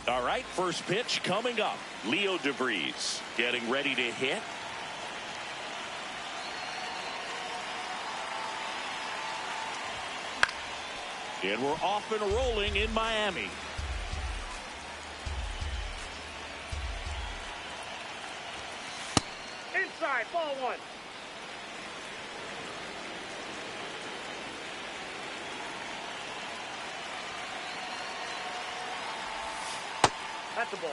All right, first pitch coming up. Leo DeVries getting ready to hit. And we're off and rolling in Miami. Inside, ball one. That's the ball.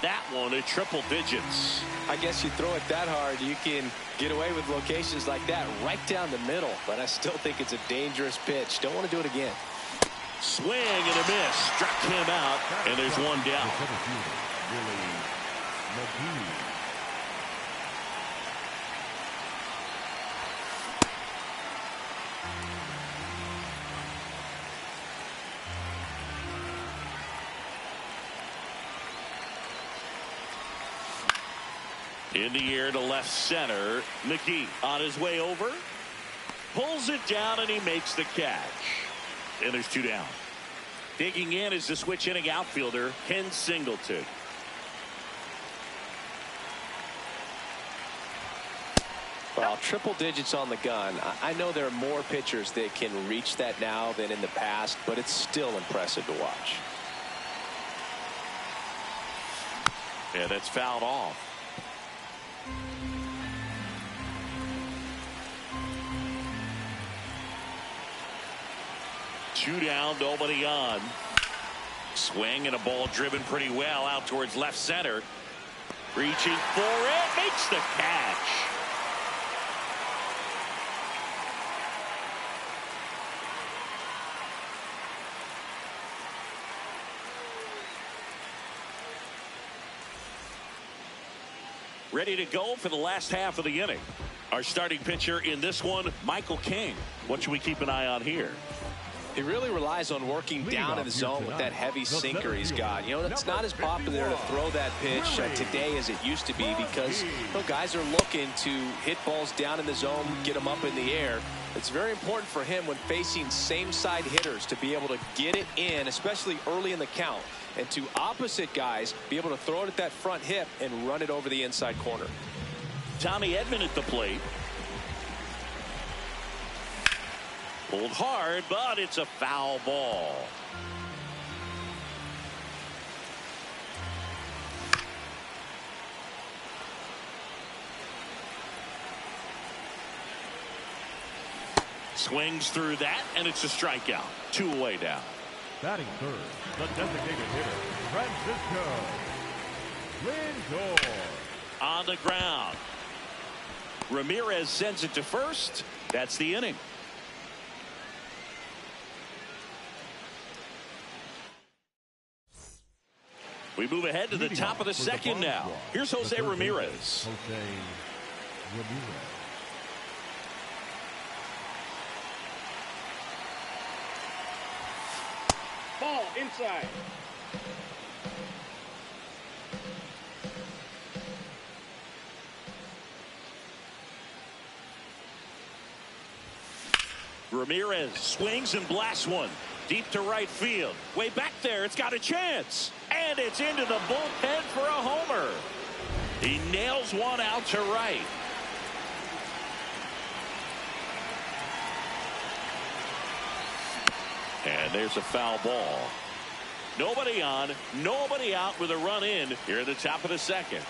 That one at triple digits. I guess you throw it that hard, you can get away with locations like that right down the middle. But I still think it's a dangerous pitch. Don't want to do it again. Swing and a miss. Struck him out, and there's one down. In the air to left center. McGee on his way over. Pulls it down, and he makes the catch. And there's two down. Digging in is the switch inning outfielder, Ken Singleton. Well, triple digits on the gun. I know there are more pitchers that can reach that now than in the past, but it's still impressive to watch. Yeah, that's fouled off. Two down, nobody on. Swing and a ball driven pretty well out towards left center. Reaching for it, makes the catch. Ready to go for the last half of the inning. Our starting pitcher in this one, Michael King. What should we keep an eye on here? He really relies on working down in the zone with that heavy sinker he's got. You know, it's not as popular to throw that pitch today as it used to be because guys are looking to hit balls down in the zone, get them up in the air. It's very important for him when facing same-side hitters to be able to get it in, especially early in the count, and to opposite guys be able to throw it at that front hip and run it over the inside corner. Tommy Edman at the plate. Pulled hard, but it's a foul ball. Swings through that, and it's a strikeout. Two away down. Batting third, the designated hitter, Francisco Lindor. On the ground. Ramirez sends it to first. That's the inning. We move ahead to the top of the second now. Here's Jose Ramirez. Ball inside. Ramirez swings and blasts one deep to right field. Way back there, it's got a chance. And it's into the bullpen for a homer. He nails one out to right. And there's a foul ball. Nobody on, nobody out with a run in here at the top of the second.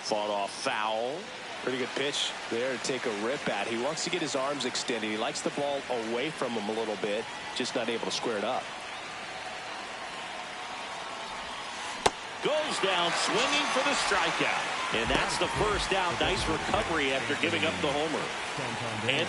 Fought off foul. Pretty good pitch there to take a rip at. He wants to get his arms extended. He likes the ball away from him a little bit, just not able to square it up. Goes down swinging for the strikeout. And that's the first out. Nice recovery after giving up the homer. And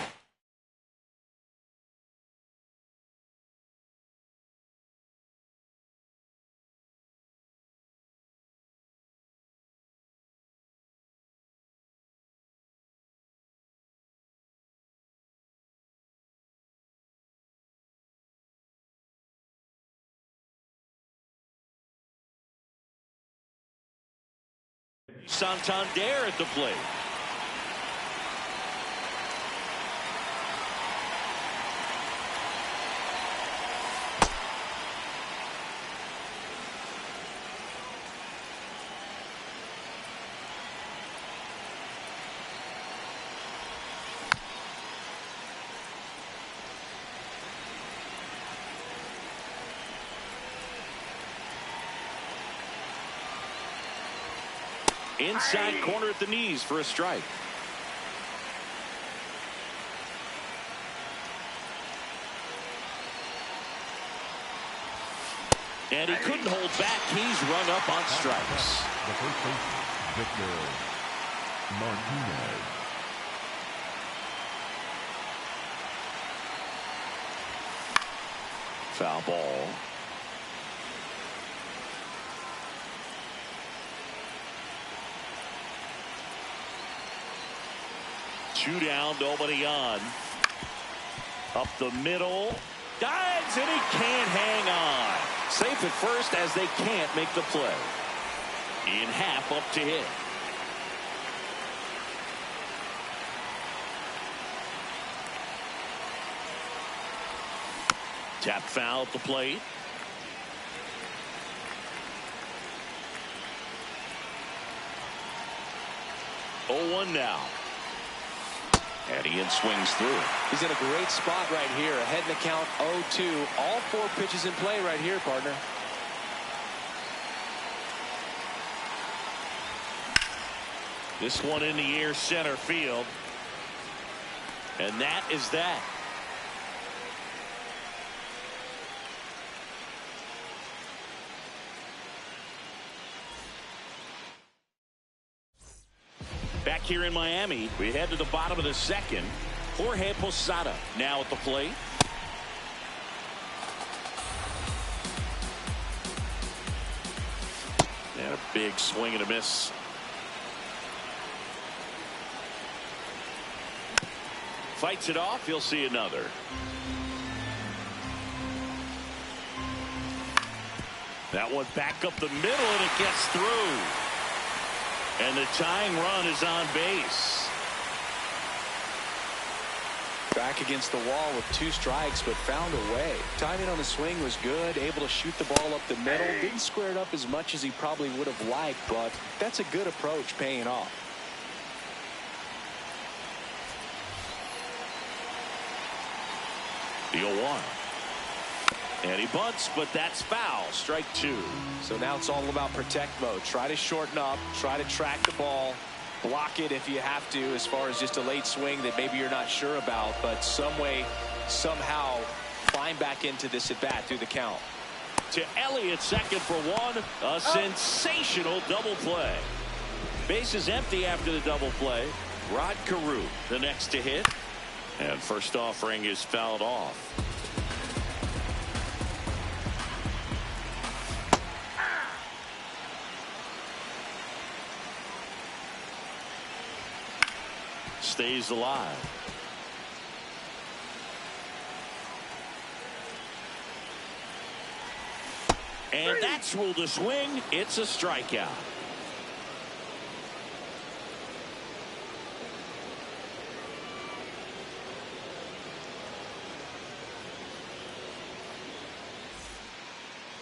Santander at the plate. Inside corner at the knees for a strike. And he couldn't hold back. He's rung up on strikes. The first baseman, Victor Martinez. Foul ball. Two down, nobody on. Up the middle. Dives, and he can't hang on. Safe at first as they can't make the play. In half up to hit. Tap foul at the plate. Oh, 1 now. And Ian swings through. He's in a great spot right here. Ahead in the count 0-2. All 4 pitches in play right here, partner. This one in the air, center field. And that is that. Back here in Miami, we head to the bottom of the second. Jorge Posada now at the plate. And a big swing and a miss. Fights it off. You'll see another. That one back up the middle, and it gets through. And the tying run is on base. Back against the wall with 2 strikes, but found a way. Timing on the swing was good, able to shoot the ball up the middle. Didn't square it up as much as he probably would have liked, but that's a good approach, paying off. The 0-1. And he bunts, but that's foul. Strike 2. So now it's all about protect mode. Try to shorten up, try to track the ball, block it if you have to, as far as just a late swing that maybe you're not sure about, but some way, somehow climb back into this at bat through the count. To Elliott, second for 1. A sensational double play. Base is empty after the double play. Rod Carew, the next to hit. And first offering is fouled off. Stays alive. And that's ruled a swing. It's a strikeout.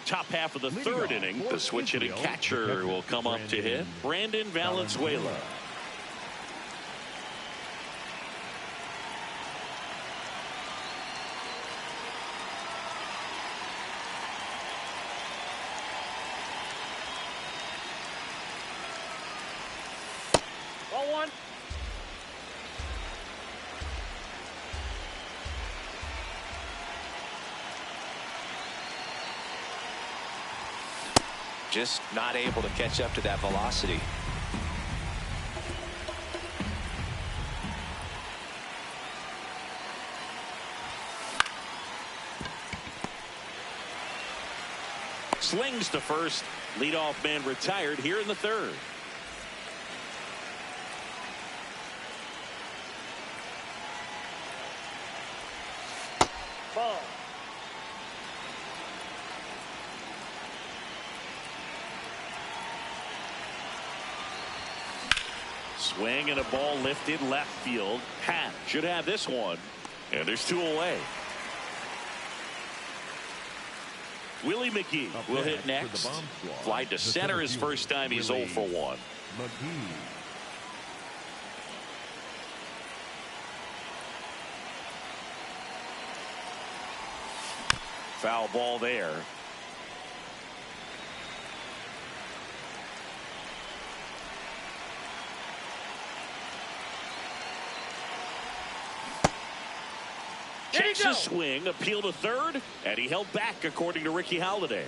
Top half of the third inning. The switch hitting catcher will come up to hit. Brandon Valenzuela. Ball 1. Just not able to catch up to that velocity. Slings to first. Leadoff man retired here in the third. Ball. Swing and a ball lifted left field. Hat should have this one. And there's 2 away. Willie McGee will hit next. Fly to center his first time. He's 0 for 1. Foul ball there. Checks his swing, appeal to third, and he held back according to Ricky Holiday.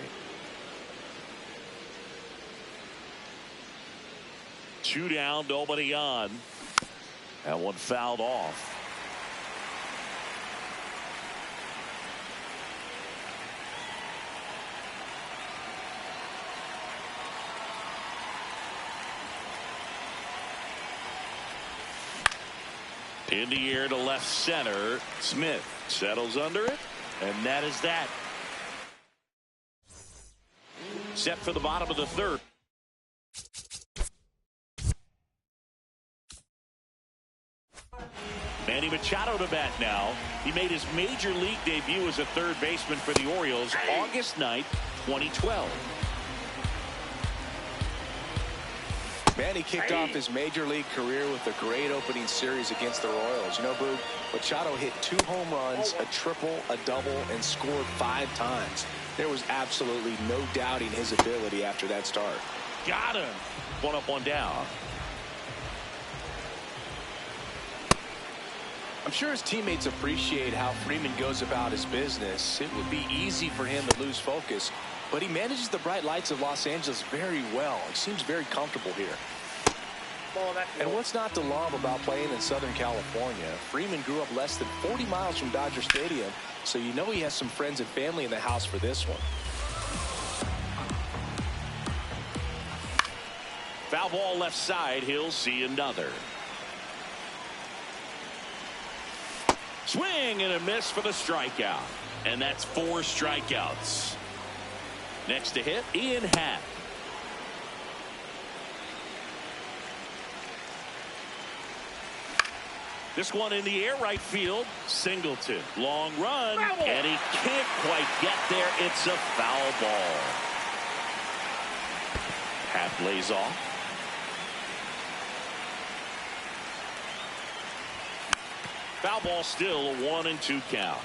2 down, nobody on. That one fouled off. In the air to left center. Smith settles under it, and that is that. Set for the bottom of the third. Manny Machado to bat now. He made his major league debut as a third baseman for the Orioles August 9th, 2012. Manny kicked off his major league career with a great opening series against the Royals. You know, Boog, Machado hit 2 home runs, a triple, a double, and scored 5 times. There was absolutely no doubting his ability after that start. Got him. 1 up, 1 down. I'm sure his teammates appreciate how Freeman goes about his business. It would be easy for him to lose focus, but he manages the bright lights of Los Angeles very well. He seems very comfortable here. And what's not to love about playing in Southern California? Freeman grew up less than 40 miles from Dodger Stadium, so you know he has some friends and family in the house for this one. Foul ball left side. He'll see another. Swing and a miss for the strikeout. And that's 4 strikeouts. Next to hit, Ian Happ. This one in the air, right field. Singleton. Long run. And he can't quite get there. It's a foul ball. Happ lays off. Foul ball still, a 1-2 count.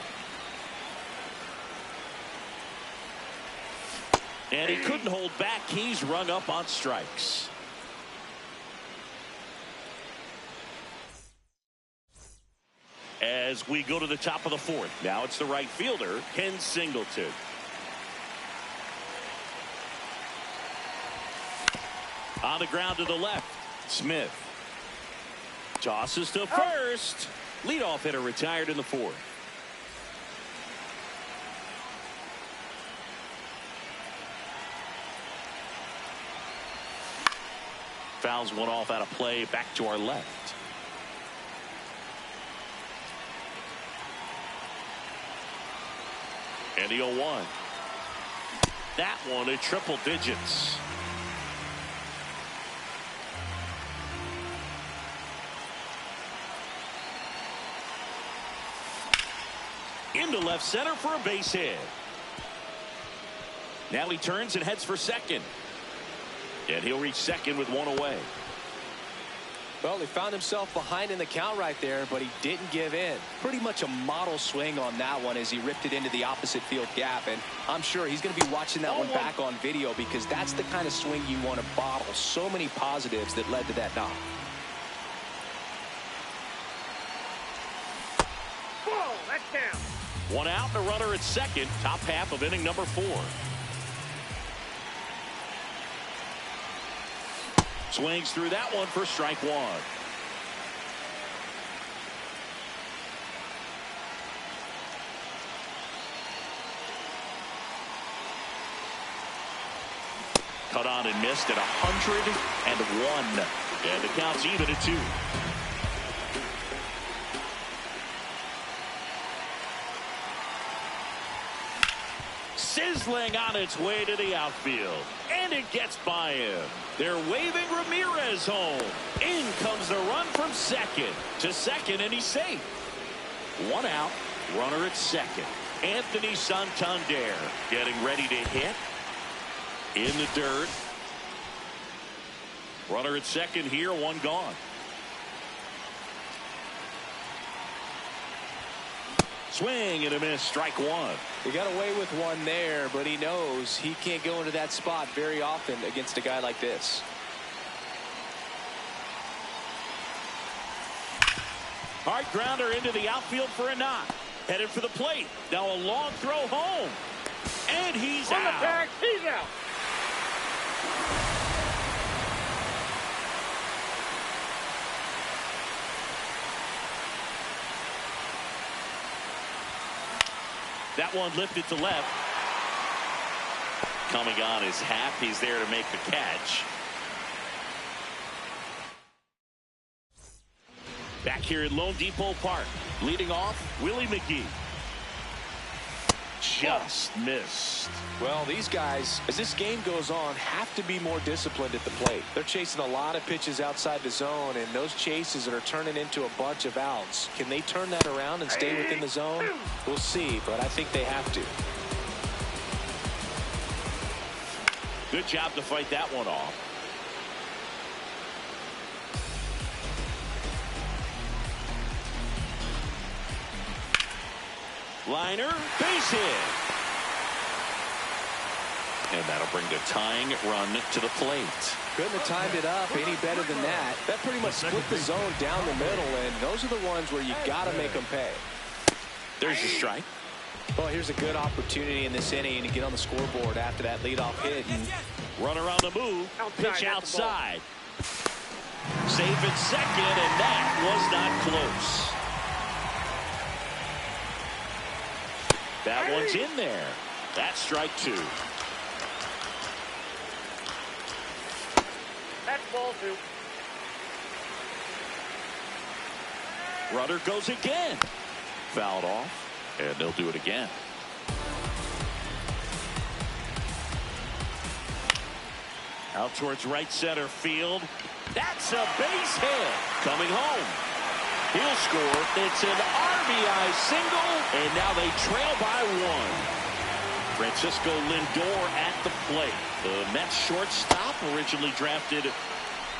And he couldn't hold back. He's rung up on strikes. As we go to the top of the 4th. Now it's the right fielder, Ken Singleton. On the ground to the left, Smith. Tosses to first. Leadoff hitter retired in the 4th. Fouls one off out of play, back to our left. And the 0-1. That one at triple digits. Into left center for a base hit. Now he turns and heads for second. And he'll reach second with 1 away. Well, he found himself behind in the count right there, but he didn't give in. Pretty much a model swing on that one as he ripped it into the opposite field gap. And I'm sure he's going to be watching that one back on video because that's the kind of swing you want to bottle. So many positives that led to that knock. Whoa, that's down. 1 out and a runner at second. Top half of inning number 4. Swings through that one for strike 1. Cut on and missed at 101. And the count's even at 2. Sizzling on its way to the outfield. And it gets by him. They're waving Ramirez home. In comes the second. To second, and he's safe. One out. Runner at second. Anthony Santander getting ready to hit. In the dirt. Runner at second here. One gone. Swing and a miss. Strike one. He got away with one there, but he knows he can't go into that spot very often against a guy like this. Hard grounder into the outfield for a knock. Headed for the plate. Now a long throw home. And he's On the out. tag, he's out. That one lifted to left. Coming on is Happ. He's there to make the catch. Back here at Lone Depot Park. Leading off, Willie McGee. Just missed. Well, these guys, as this game goes on, have to be more disciplined at the plate. They're chasing a lot of pitches outside the zone, and those chases are turning into a bunch of outs. Can they turn that around and stay within the zone? We'll see, but I think they have to. Good job to fight that one off. Liner, base hit. And that'll bring the tying run to the plate. Couldn't have timed it up any better than that. That pretty much split the zone down the middle, and those are the ones where you got to make them pay. There's the strike. Well, here's a good opportunity in this inning to get on the scoreboard after that leadoff hit. And runner on the move. Pitch outside. Safe at second, and that was not close. That one's in there. That's strike two. That's ball two. Runner goes again. Fouled off, and they'll do it again. Out towards right center field. That's a base hit. Coming home. He'll score. It's an RBI single, and now they trail by one. Francisco Lindor at the plate. The Mets shortstop, originally drafted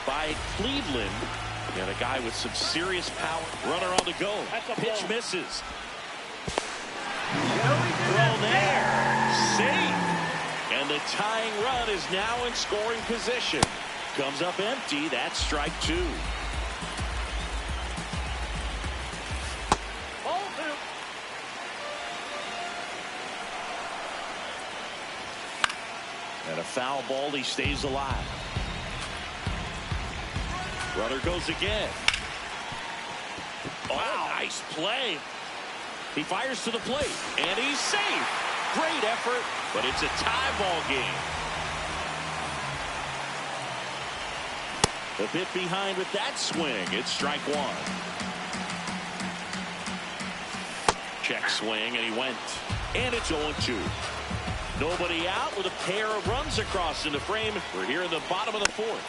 by Cleveland. And a guy with some serious power. Runner on the go. Pitch misses. Throw there. Safe. And the tying run is now in scoring position. Comes up empty. That's strike two. Ball two. And a foul ball. He stays alive. Runner goes again. Wow, nice play. He fires to the plate, and he's safe. Great effort, but it's a tie ball game. A bit behind with that swing. It's strike one. Check swing, and he went. And it's 0-2. Nobody out with a pair of runs across in the frame. We're here in the bottom of the fourth.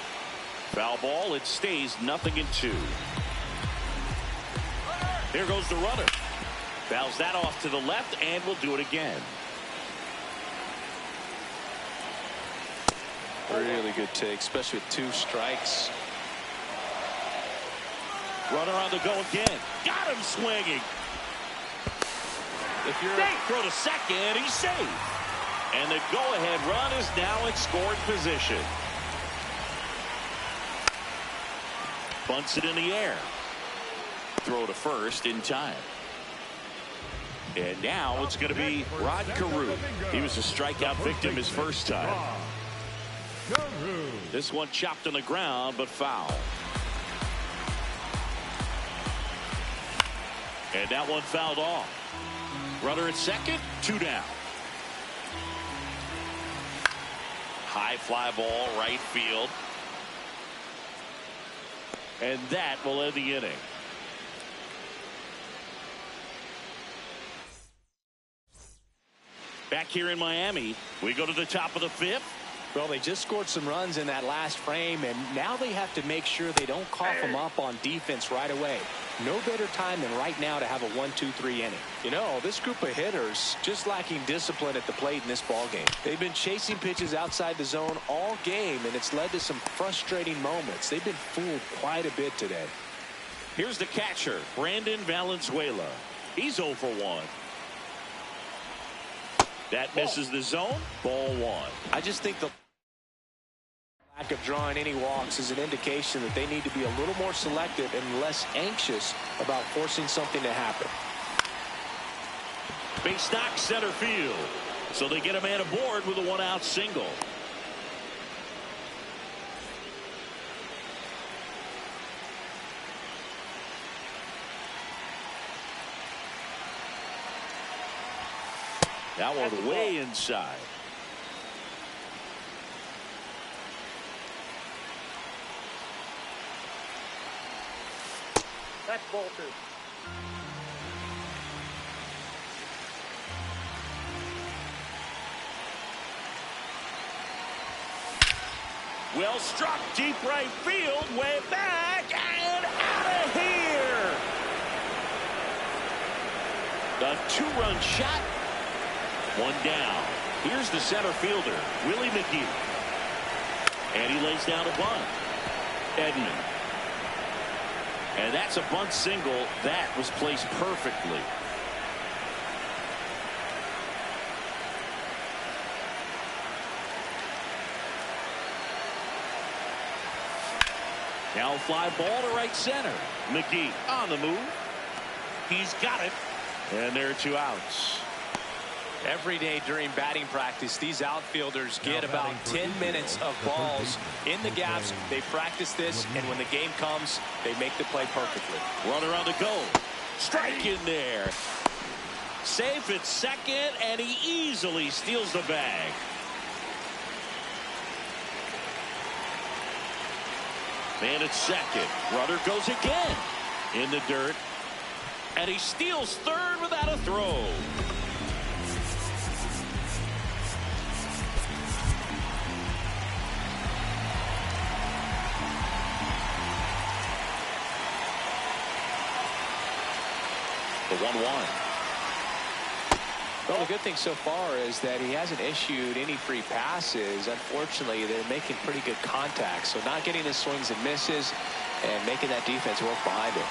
Foul ball. It stays 0-2. Here goes the runner. Fouls that off to the left, and we'll do it again. really good take, especially with 2 strikes. Runner on the go again. Got him swinging. If you're throw to second, he's safe. And the go-ahead run is now in scoring position. Bunts it in the air. Throw to first in time. And now it's going to be Rod Carew. He was a strikeout victim his first time. This one chopped on the ground, but foul. And that one fouled off. Runner at second, 2 down. High fly ball, right field. And that will end the inning. Back here in Miami, we go to the top of the 5th. Well, they just scored some runs in that last frame, and now they have to make sure they don't cough them up on defense right away. No better time than right now to have a 1-2-3 inning. You know, this group of hitters just lacking discipline at the plate in this ball game. They've been chasing pitches outside the zone all game, and it's led to some frustrating moments. They've been fooled quite a bit today. Here's the catcher, Brandon Valenzuela. He's 0 for 1. That misses the zone. Ball 1. I just think the lack of drawing any walks is an indication that they need to be a little more selective and less anxious about forcing something to happen. Base knock center field. So they get a man aboard with a 1-out single. That one way inside. That's ball 2. Well struck, deep right field, way back and out of here. A 2-run shot. 1 down. Here's the center fielder, Willie McGee. And he lays down a bunt. Edman. And that's a bunt single. That was placed perfectly. Now fly ball to right center. McGee on the move. He's got it. And there are 2 outs. Every day during batting practice, these outfielders get about 10 minutes of balls in the gaps. They practice this, and when the game comes, they make the play perfectly. Runner on the go. Strike in there. Safe at second, and he easily steals the bag. Man at second. Runner goes again in the dirt, and he steals third without a throw. The 1-1. Well, the good thing so far is that he hasn't issued any free passes. Unfortunately, they're making pretty good contact, so not getting his swings and misses and making that defense work behind him.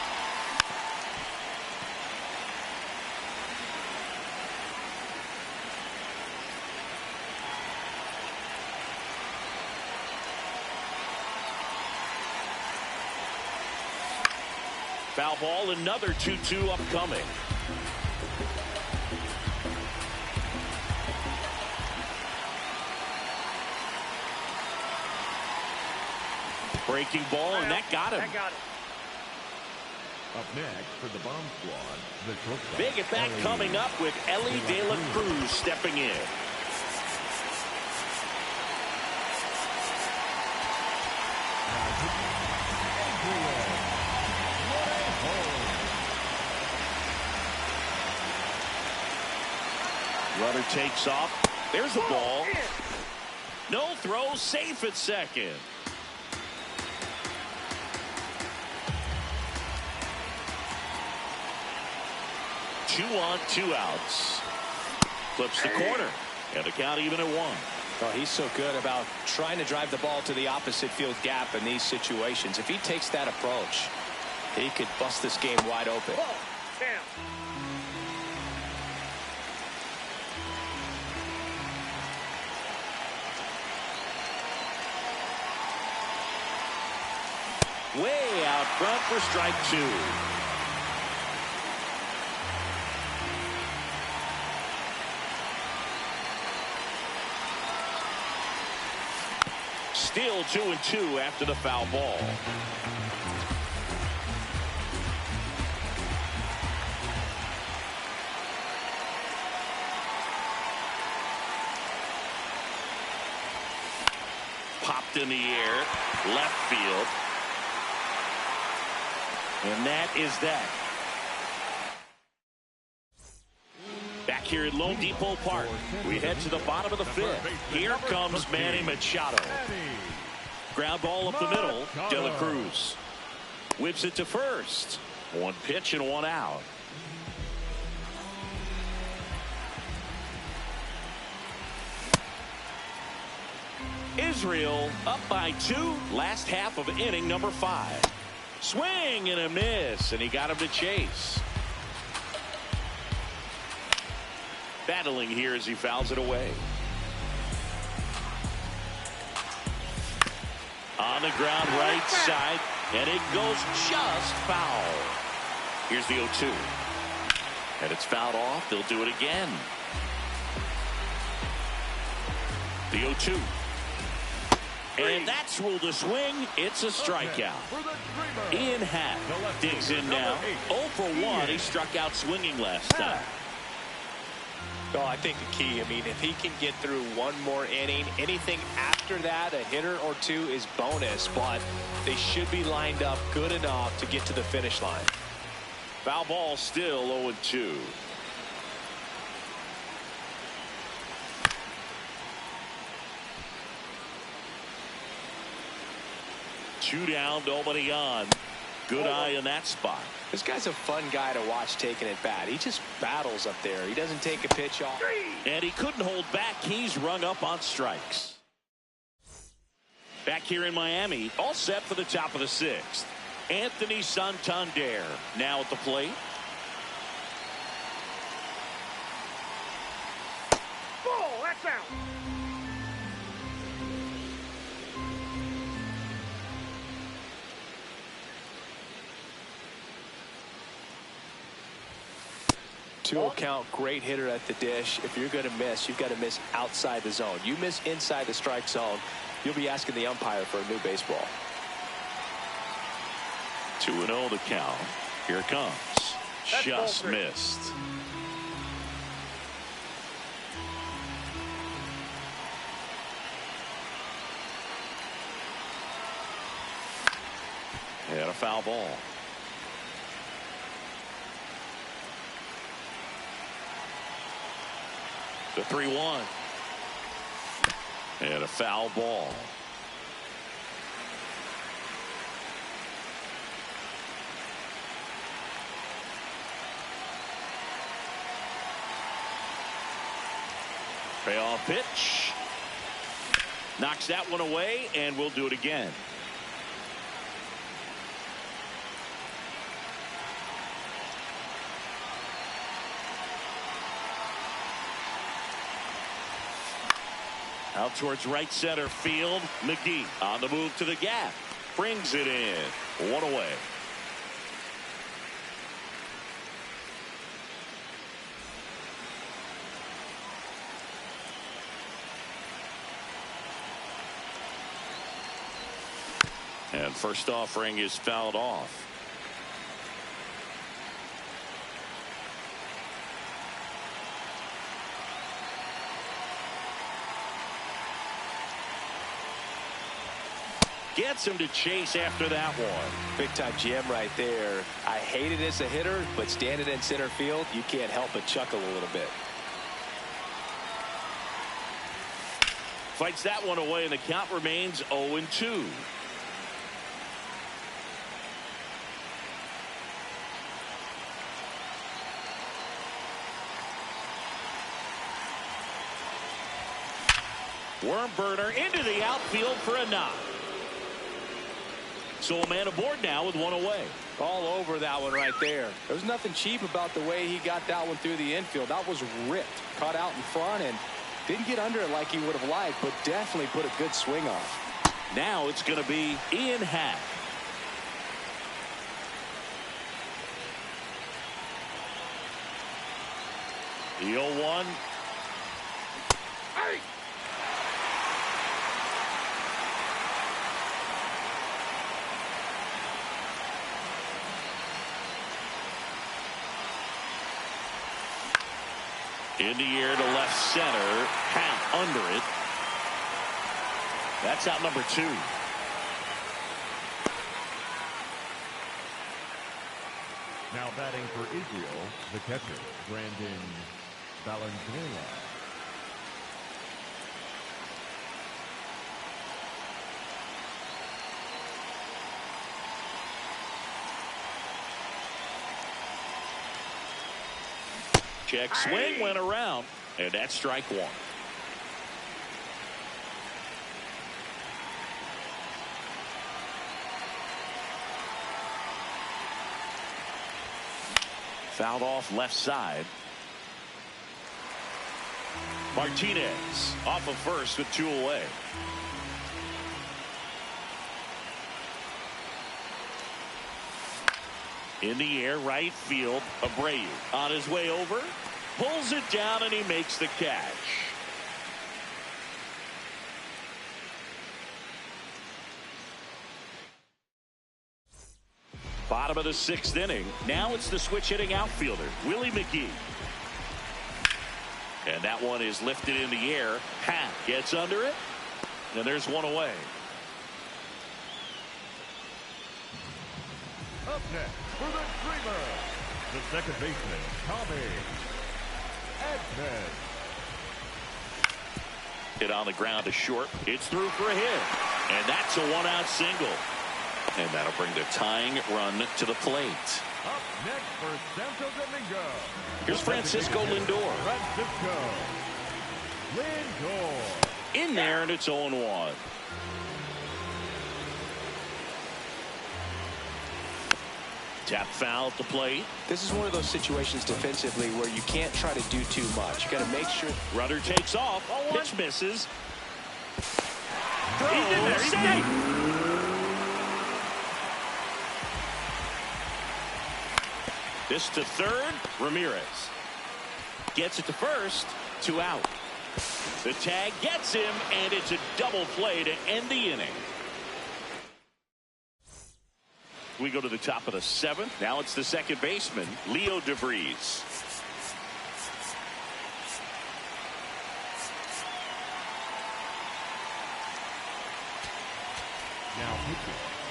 Foul ball, another 2-2 upcoming. Breaking ball, and that got him. Up next for the bomb squad, the shortstop. Big at bat coming up with Ellie De La Cruz stepping in. Runner takes off. There's the ball. No throw, safe at second. Two on, 2 outs. Flips the corner, and the count even at 1. Well, he's so good about trying to drive the ball to the opposite field gap in these situations. If he takes that approach, he could bust this game wide open. Ball down. Way out front for strike 2. Still 2-2 after the foul ball. Popped in the air, left field. And that is that. Back here at Lone Depot Park. We head to the bottom of the fifth. Here comes Manny Machado. Ground ball up the middle. De La Cruz whips it to first. One pitch and one out. Israel up by 2. Last half of inning number 5. Swing and a miss, and he got him to chase. Battling here as he fouls it away. On the ground right side, and it goes just foul. Here's the 0-2. And it's fouled off. They'll do it again. The 0-2. And that's ruled a swing. It's a strikeout. Ian Happ digs in now. 0 for 1. He struck out swinging last time. Well, I think the key, I mean, if he can get through one more inning, anything after that, a hitter or two is bonus, but they should be lined up good enough to get to the finish line. Foul ball still 0-2. Two down, nobody on. Good eye in that spot. This guy's a fun guy to watch taking it bat. He just battles up there. He doesn't take a pitch off. And he couldn't hold back. He's rung up on strikes. Back here in Miami, all set for the top of the 6th. Anthony Santander now at the plate. Ball, that's out. Two count, great hitter at the dish. If you're going to miss, you've got to miss outside the zone. You miss inside the strike zone, you'll be asking the umpire for a new baseball. 2-0 the count. Here it comes. That's just missed. And a foul ball. The 3-1. And a foul ball. Payoff pitch. Knocks that one away, and we'll do it again. Out towards right center field. McGee on the move to the gap. Brings it in. One away. And first offering is fouled off. Gets him to chase after that one. Big time gem right there. I hate it as a hitter, but standing in center field, you can't help but chuckle a little bit. Fights that one away, and the count remains 0-2. Worm burner into the outfield for a knock. So a man aboard now with one away. All over that one right there. There's nothing cheap about the way he got that one through the infield. That was ripped. Caught out in front and didn't get under it like he would have liked, but definitely put a good swing off. Now it's going to be Ian Happ. The 0-1. Hey! In the air to left center. Happ under it. That's out number 2. Now batting for Israel, the catcher, Brandon Valenzuela. Check swing went around, and that's strike one. Fouled off left side. Martinez off of first with 2 away. In the air, right field. Abreu on his way over. Pulls it down, and he makes the catch. Bottom of the 6th inning. Now it's the switch hitting outfielder, Willie McGee. And that one is lifted in the air. Pat gets under it, and there's one away. Up next for the Dreamer, the second baseman, Tommy Edman. Hit on the ground to short. It's through for a hit. And that's a 1-out single. And that'll bring the tying run to the plate. Up next for Santo Domingo. Here's Francisco Lindor. Francisco Lindor. In there, and it's 0-1. Tap foul to plate. This is one of those situations defensively where you can't try to do too much. You got to make sure. Runner takes off. Pitch misses. He's in there. Safe. This to third. Ramirez gets it to first. 2 out. The tag gets him, and it's a double play to end the inning. We go to the top of the 7th. Now it's the second baseman, Leo DeVries.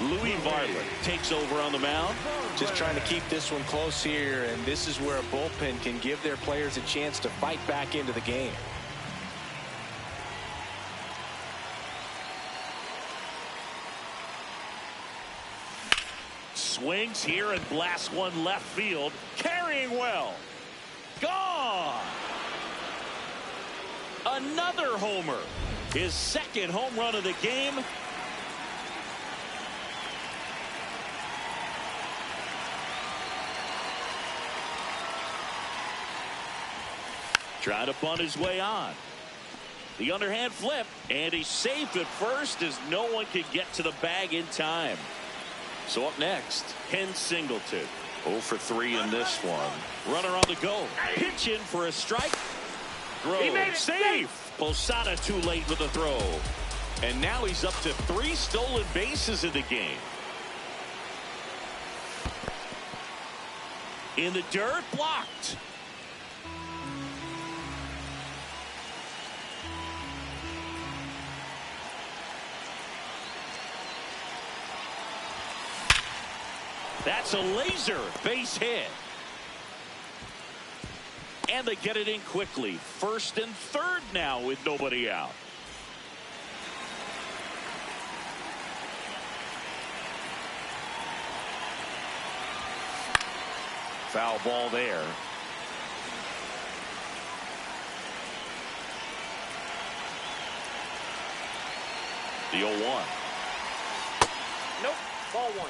Louis Varland takes over on the mound. Just trying to keep this one close here, and this is where a bullpen can give their players a chance to fight back into the game. Swings here and blasts one left field. Carrying well. Gone. Another homer. His second home run of the game. Trying to bunt his way on. The underhand flip, and he's safe at first as no one can get to the bag in time. So up next, Ken Singleton. 0 for 3 in this one. Runner on the go. Pitch in for a strike. Throw. Safe. Posada too late with the throw. And now he's up to 3 stolen bases in the game. In the dirt, blocked. That's a laser base hit. And they get it in quickly. First and third now with nobody out. Foul ball there. The 0-1. Nope. Ball 1.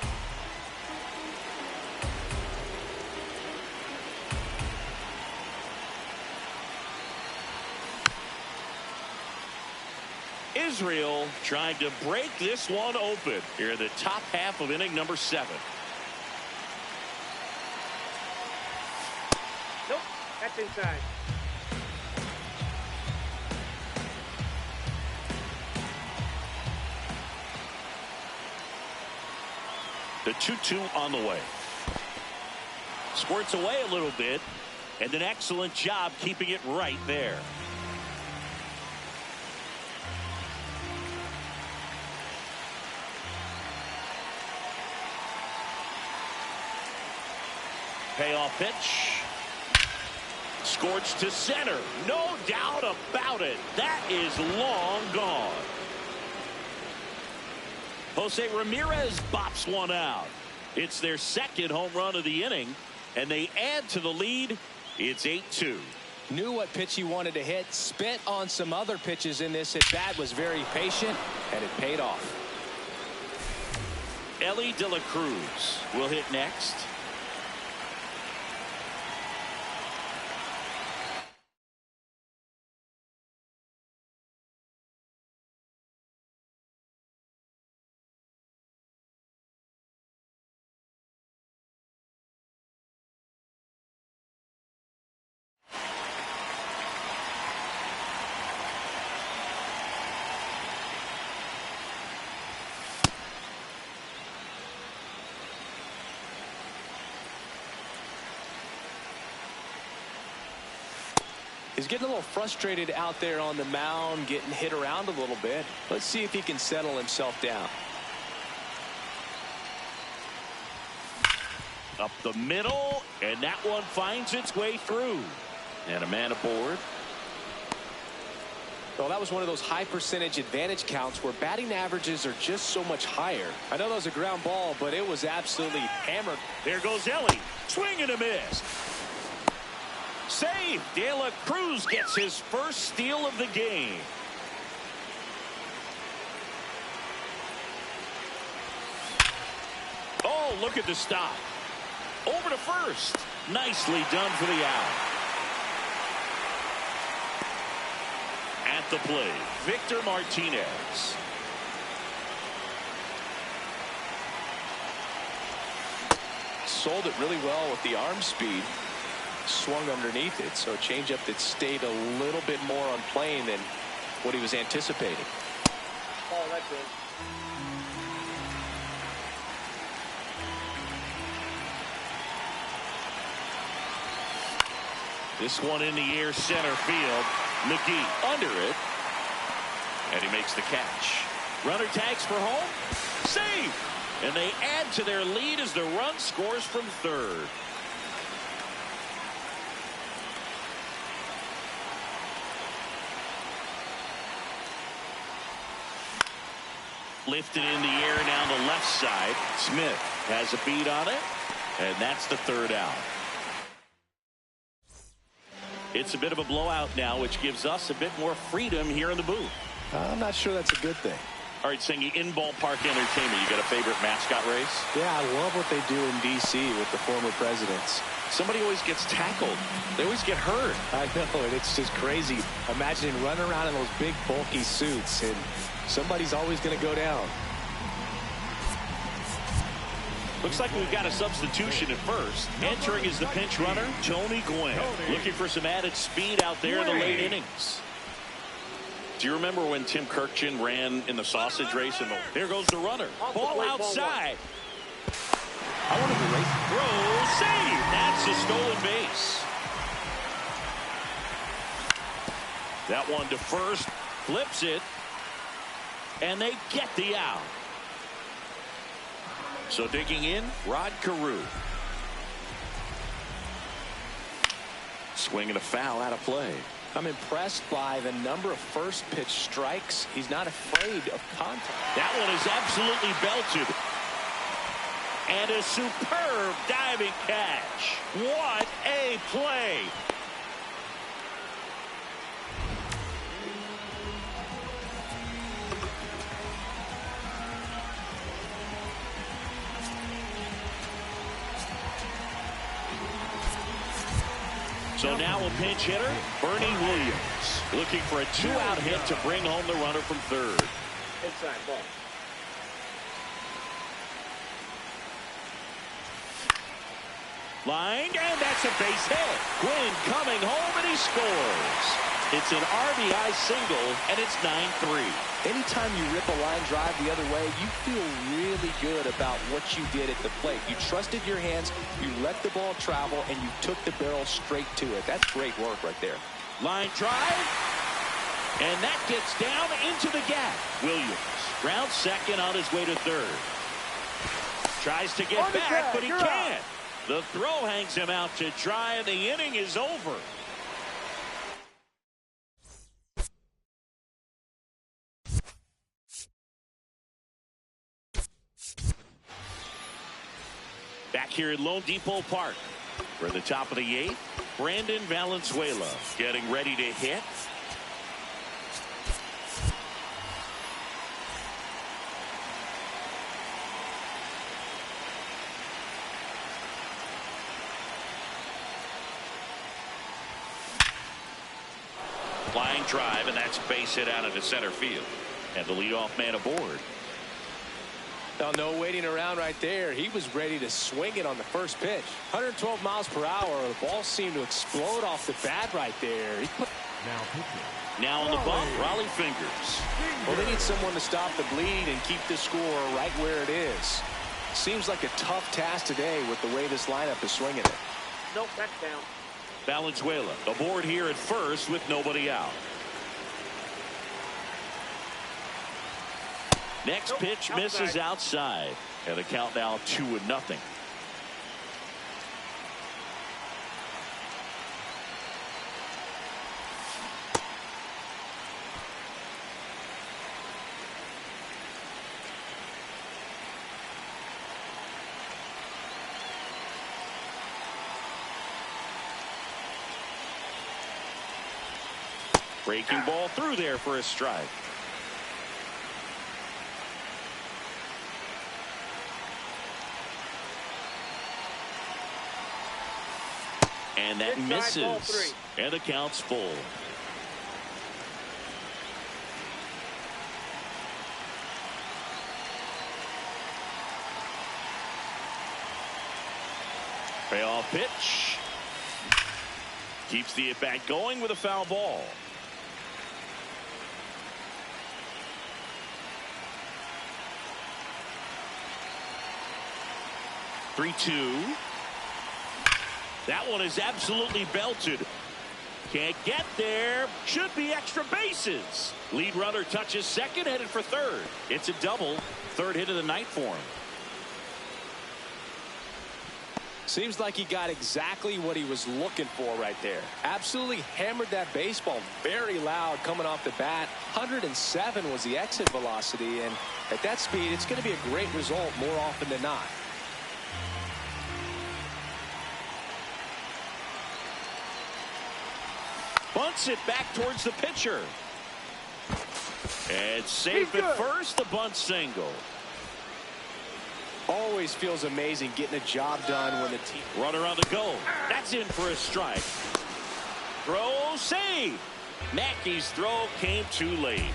Israel trying to break this one open here in the top half of inning number 7. Nope. That's inside. The 2-2 on the way. Squirts away a little bit, and an excellent job keeping it right there. Payoff pitch. Scorched to center. No doubt about it. That is long gone. Jose Ramirez bops one out. It's their second home run of the inning, and they add to the lead. It's 8-2. Knew what pitch he wanted to hit. Spent on some other pitches in this at bat. Was very patient, and it paid off. Ellie De La Cruz will hit next. He's getting a little frustrated out there on the mound, getting hit around a little bit. Let's see if he can settle himself down. Up the middle, and that one finds its way through. And a man aboard. Well, that was one of those high percentage advantage counts where batting averages are just so much higher. I know that was a ground ball, but it was absolutely hammered. There goes Ellie. Swing and a miss. Save. De La Cruz gets his first steal of the game. Oh, look at the stop. Over to first. Nicely done for the out. At the plate, Victor Martinez. Sold it really well with the arm speed. Swung underneath it, so a changeup that stayed a little bit more on plane than what he was anticipating. Oh, that's it. This one in the air, center field. McGee under it, and he makes the catch. Runner tags for home. Save, and they add to their lead as the run scores from third. Lifted in the air down the left side. Smith has a beat on it, and that's the third out. It's a bit of a blowout now, which gives us a bit more freedom here in the booth. I'm not sure that's a good thing. All right, Singy, in ballpark entertainment, you got a favorite mascot race? Yeah, I love what they do in D.C. with the former presidents. Somebody always gets tackled. They always get hurt. I know, and it's just crazy. Imagining running around in those big, bulky suits, and somebody's always going to go down. Looks like we've got a substitution at first. Entering is the pinch runner, Tony Gwynn. Looking for some added speed out there in the late innings. Do you remember when Tim Kirkjian ran in the sausage race? There goes the runner. Ball outside. I wanted to race. Throw, save. That's a stolen base. That one to first. Flips it. And they get the out. So digging in, Rod Carew. Swing and a foul out of play. I'm impressed by the number of first pitch strikes. He's not afraid of contact. That one is absolutely belted. And a superb diving catch. What a play. So now a pinch hitter, Bernie Williams, looking for a two-out hit to bring home the runner from third. Inside ball. Line, and that's a base hit. Gwynn coming home, and he scores. It's an RBI single, and it's 9-3. Anytime you rip a line drive the other way, you feel really good about what you did at the plate. You trusted your hands, you let the ball travel, and you took the barrel straight to it. That's great work right there. Line drive, and that gets down into the gap. Williams rounds second on his way to third. Tries to get back, but he can't. The throw hangs him out to dry, and the inning is over. here at Lone Depot Park. We're at the top of the 8th. Brandon Valenzuela getting ready to hit. Flying drive, and that's base hit out into center field. And the leadoff man aboard. Now, no waiting around right there. He was ready to swing it on the first pitch. 112 miles per hour. The ball seemed to explode off the bat right there. Now on the bump, Raleigh Fingers. Well, they need someone to stop the bleed and keep the score right where it is. Seems like a tough task today with the way this lineup is swinging it. Nope, that's down. Valenzuela aboard here at first with nobody out. Next pitch misses outside. And the count now 2-0. Breaking ball through there for a strike. And that misses. And the count's full. Payoff pitch. Keeps the at-bat going with a foul ball. Three-two. That one is absolutely belted. Can't get there. Should be extra bases. Lead runner touches second, headed for third. It's a double. Third hit of the night for him. Seems like he got exactly what he was looking for right there. Absolutely hammered that baseball very loud coming off the bat. 107 was the exit velocity, and at that speed, it's going to be a great result more often than not. Bunts it back towards the pitcher. And safe at first, the bunt single. Always feels amazing getting a job done when the team. Runner on the go. That's in for a strike. Throw save. Mackey's throw came too late.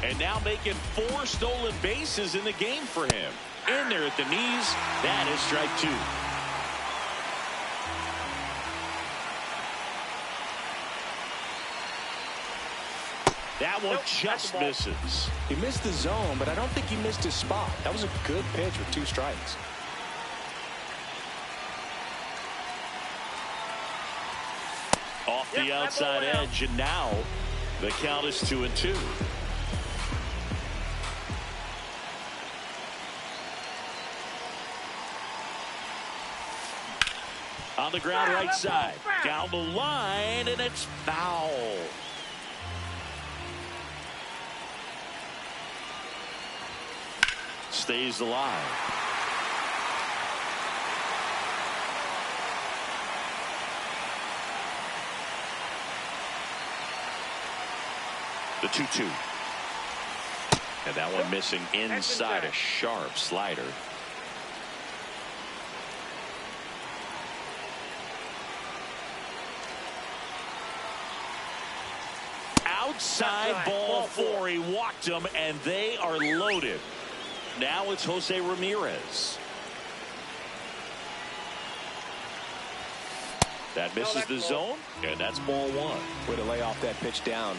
And now making 4 stolen bases in the game for him. In there at the knees. That is strike 2. That one just misses. He missed the zone, but I don't think he missed his spot. That was a good pitch with 2 strikes. Off the outside edge, and now the count is 2-2. On the ground right side. Down the line, and it's foul. Stays alive. The 2-2. And that one missing inside, a sharp slider. Outside ball 4. He walked him, and they are loaded. Now it's Jose Ramirez. That misses the zone, and that's ball 1. Way to lay off that pitch down.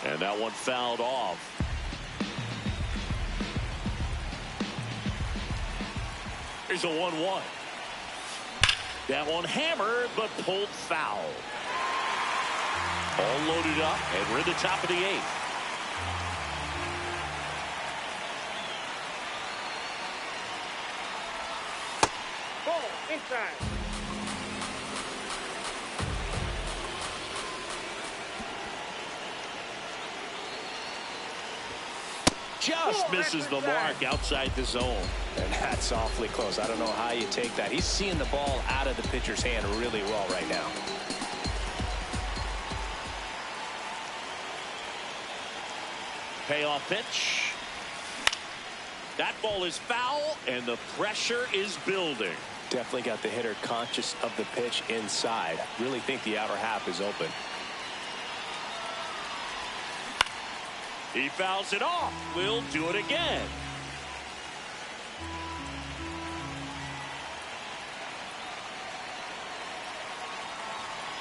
And that one fouled off. Here's a 1-1. That one hammered, but pulled foul. All loaded up, and we're at the top of the 8th. Ball inside. just misses the mark outside the zone. And that's awfully close. I don't know how you take that. He's seeing the ball out of the pitcher's hand really well right now. Payoff pitch. That ball is foul, and the pressure is building. Definitely got the hitter conscious of the pitch inside. Really think the outer half is open. He fouls it off. We'll do it again.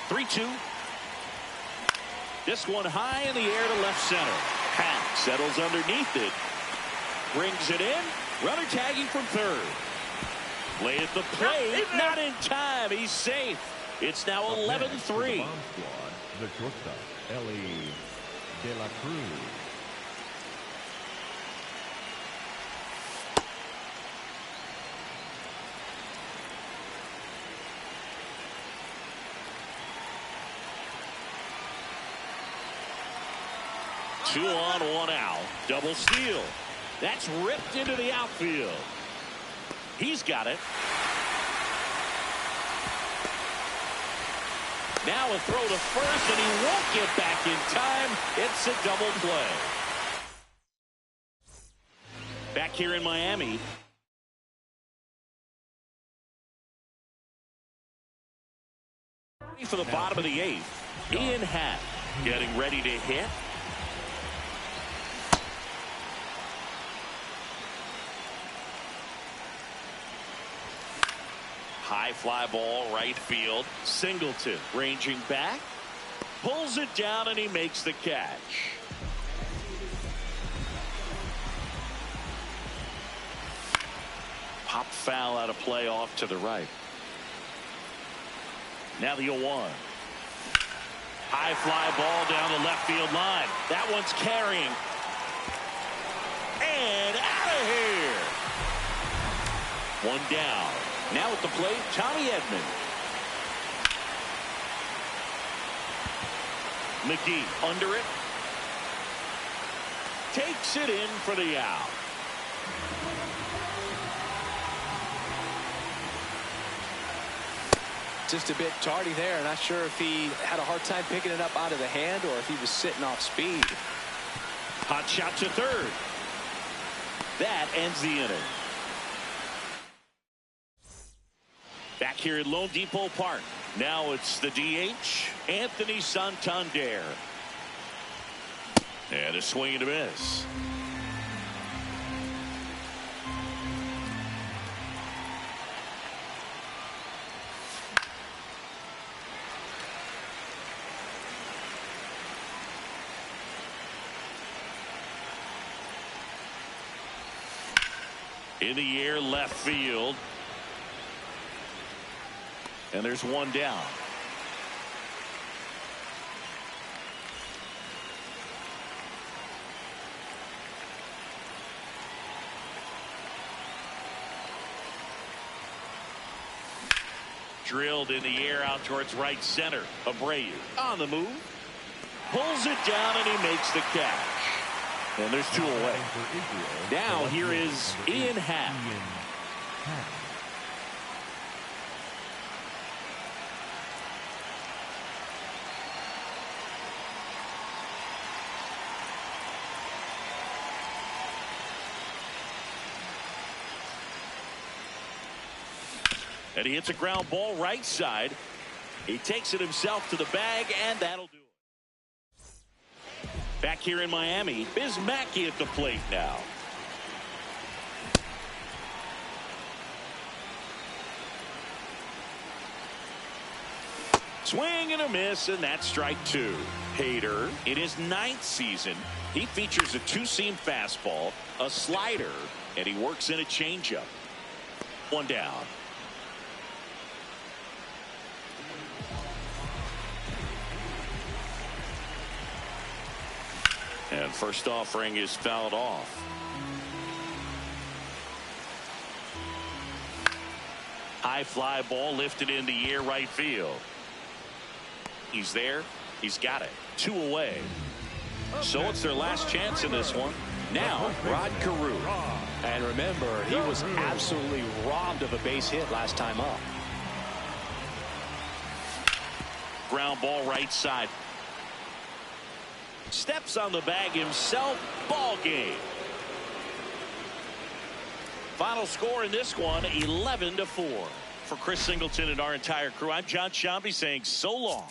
Three-two. This one high in the air to left center. Hack settles underneath it. Brings it in. Runner tagging from third. Play at the plate. Not in time. He's safe. It's now 11-3. The shortstop, Ellie De La Cruz. Two on, one out. Double steal. That's ripped into the outfield. He's got it. Now a throw to first, and he won't get back in time. It's a double play. Back here in Miami. For the bottom of the eighth. Ian Happ getting ready to hit. High fly ball, right field. Singleton ranging back. Pulls it down, and he makes the catch. Pop foul out of play off to the right. Now the 0-1. High fly ball down the left field line. That one's carrying. And out of here. One down. Now at the plate, Tommy Edman. McGee under it. Takes it in for the out. Just a bit tardy there. Not sure if he had a hard time picking it up out of the hand or if he was sitting off speed. Hot shot to third. That ends the inning. Back here at Lone Depot Park. Now it's the DH, Anthony Santander. And a swing and a miss. In the air, left field. And there's one down. Drilled in the air out towards right center. Abreu on the move. Pulls it down, and he makes the catch. And there's two away. Now here is Ian Happ. And he hits a ground ball right side. He takes it himself to the bag, and that'll do it. Back here in Miami, Biz Mackey at the plate now. Swing and a miss, and that's strike two. Hader, in his 9th season, he features a two-seam fastball, a slider, and he works in a changeup. One down. And first offering is fouled off. High fly ball lifted in the air right field. He's there. He's got it. Two away. So it's their last chance in this one. Now, Rod Carew. And remember, he was absolutely robbed of a base hit last time up. Ground ball right side. Steps on the bag himself. Ball game. Final score in this one, 11-4. For Chris Singleton and our entire crew, I'm John Shambi saying so long.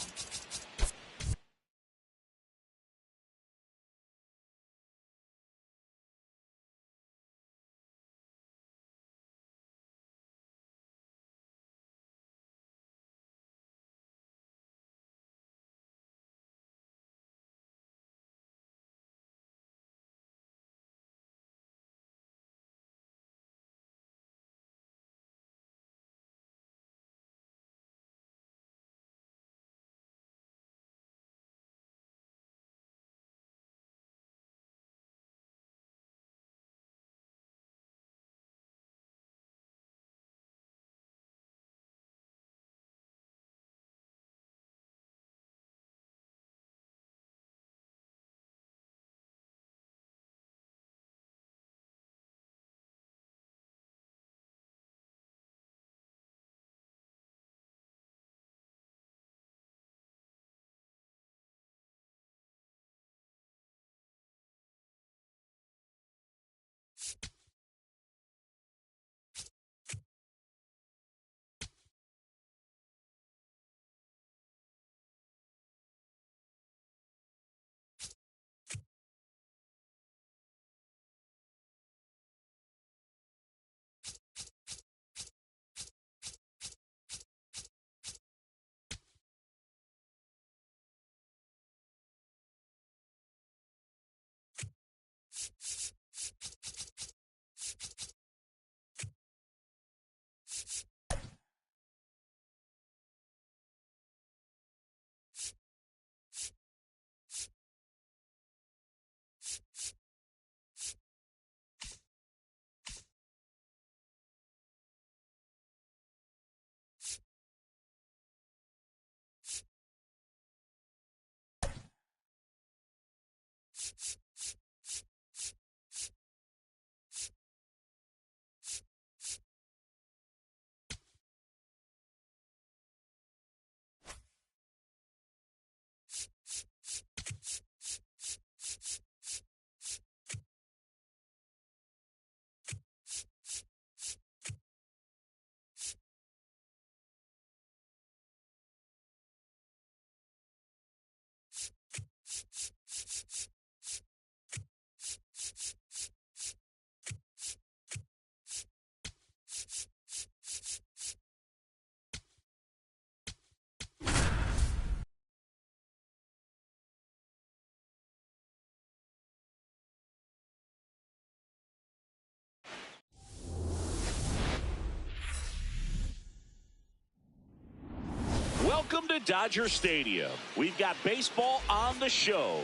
Welcome to Dodger Stadium. We've got baseball on the show.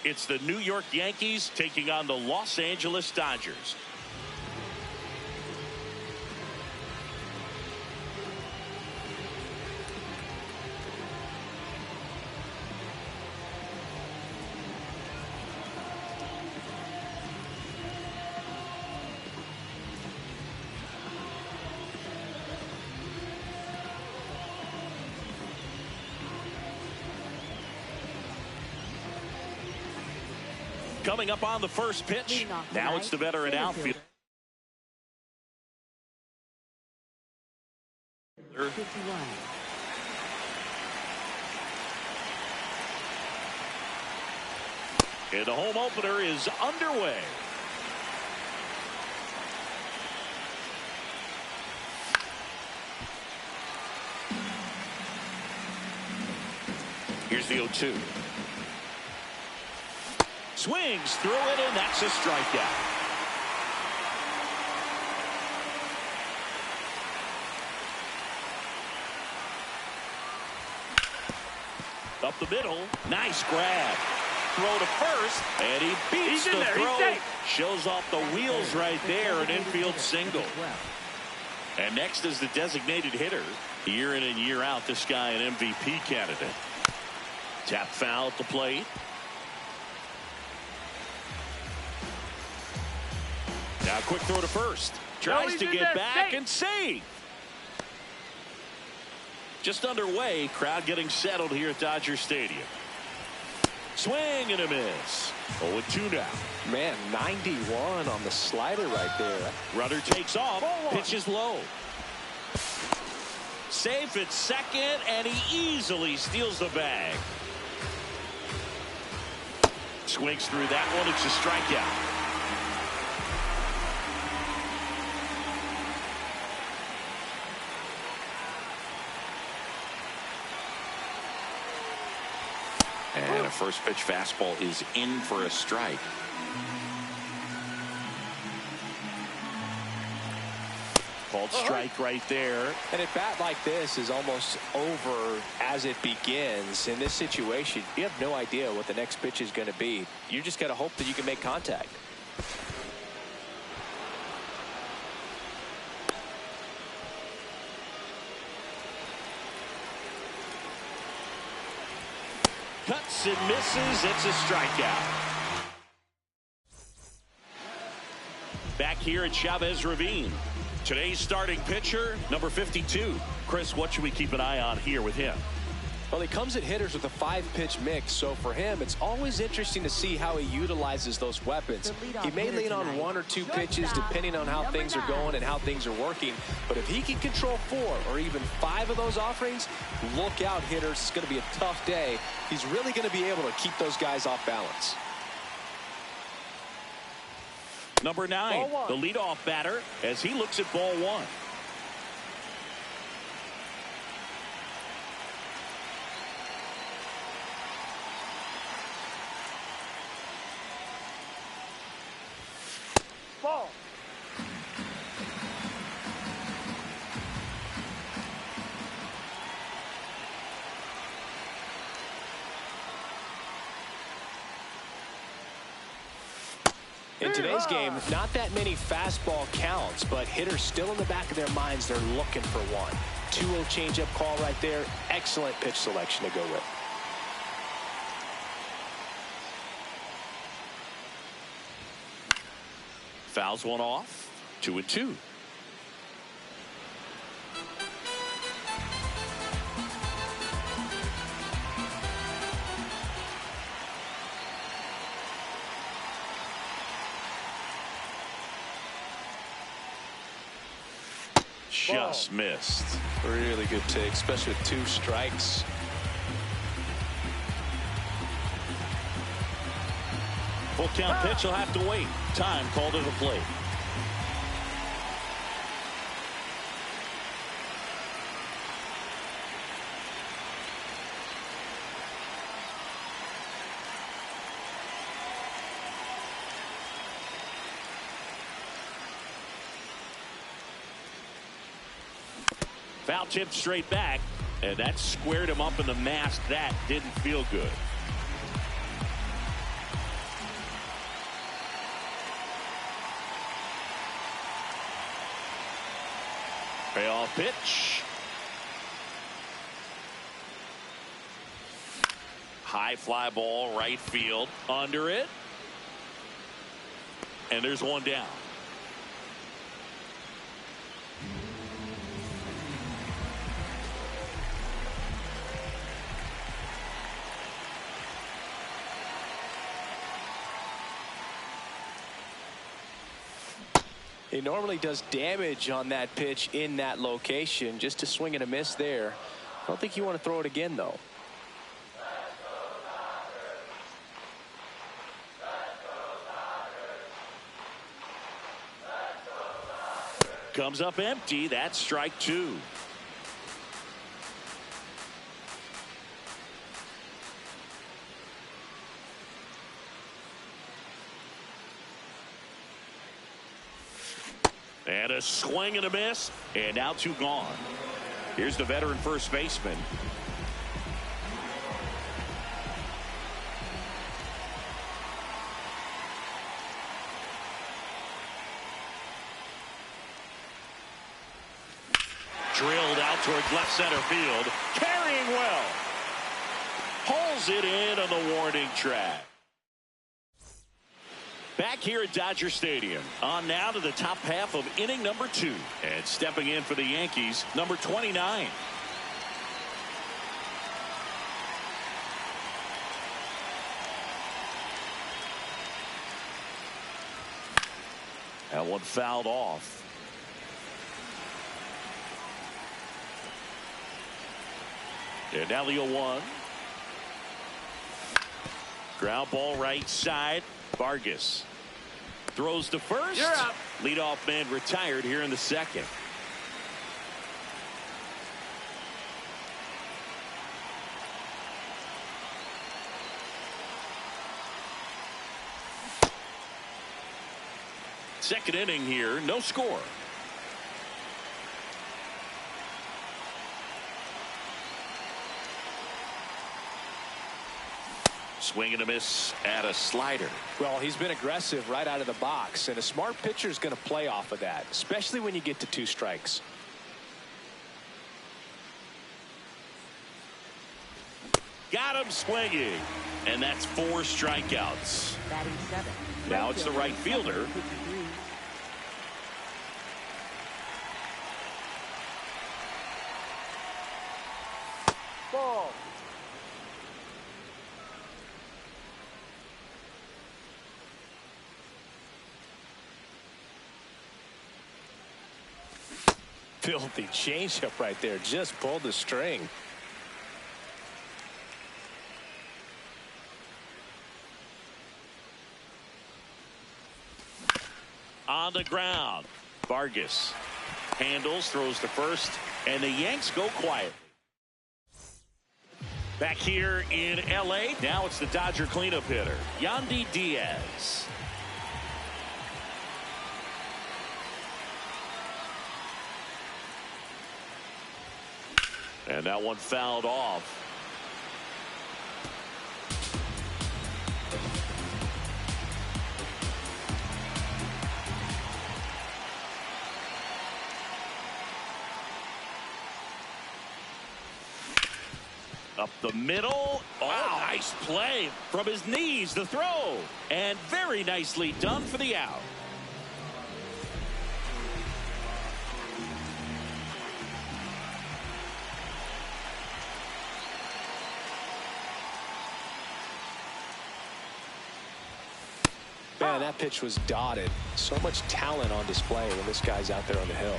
It's the New York Yankees taking on the Los Angeles Dodgers. Coming up on the first pitch. Now it's the veteran outfielder. 51. And the home opener is underway. Here's the 0-2. Swings through it, and that's a strikeout. Up the middle. Nice grab. Throw to first, and he beats the throw. Shows off the wheels right there, an infield single. And next is the designated hitter. Year in and year out, this guy an MVP candidate. Tap foul at the plate. Now quick throw to first. Tries to get back and save. Just underway. Crowd getting settled here at Dodger Stadium. Swing and a miss. 0-2 now. Man, 91 on the slider right there. Runner takes off. Pitches low. Safe at second, and he easily steals the bag. Swings through that one. It's a strikeout. And a first pitch fastball is in for a strike. Called strike right there. And a bat like this is almost over as it begins. In this situation, you have no idea what the next pitch is going to be. You just got to hope that you can make contact. Cuts and misses. It's a strikeout. Back here at Chavez Ravine. Today's starting pitcher, number 52. Chris, what should we keep an eye on here with him? Well, he comes at hitters with a 5-pitch mix, so for him, it's always interesting to see how he utilizes those weapons. He may lean on 1 or 2 pitches depending on how things are going and how things are working, but if he can control 4 or even 5 of those offerings, look out, hitters. It's going to be a tough day. He's really going to be able to keep those guys off balance. Number 9, the leadoff batter, as he looks at ball 1. Ball. In today's game, not that many fastball counts, but hitters still in the back of their minds, they're looking for one. 2-0 changeup call right there. Excellent pitch selection to go with. Fouls one off. 2-2. Just missed. Really good take, especially with 2 strikes. Full count pitch. He'll have to wait. Time called to the plate. Foul tip straight back, and that squared him up in the mask. That didn't feel good. Payoff pitch. High fly ball, right field, under it. And there's one down. He normally does damage on that pitch in that location. Just a swing and a miss there. I don't think you want to throw it again, though. Comes up empty. That's strike 2. And a swing and a miss, and now 2 gone. Here's the veteran first baseman. Drilled out towards left center field. Carrying well. Pulls it in on the warning track. Back here at Dodger Stadium. On now to the top half of inning number 2. And stepping in for the Yankees, number 29. That one fouled off. And now the 0-1. Ground ball right side. Vargas throws to first. You're out. Leadoff man retired here in the second. Second inning here, no score. Swing and a miss at a slider. Well, he's been aggressive right out of the box, and a smart pitcher is going to play off of that, especially when you get to 2 strikes. Got him swinging, and that's 4 strikeouts. Now it's the right fielder. Ball. Filthy changeup right there. Just pulled the string. On the ground. Vargas handles, throws to first, and the Yanks go quiet. Back here in L.A., now it's the Dodger cleanup hitter, Yandy Diaz. And that one fouled off. Up the middle. Oh, nice play from his knees, the throw. And very nicely done for the out. Man, that pitch was dotted. So much talent on display when this guy's out there on the hill.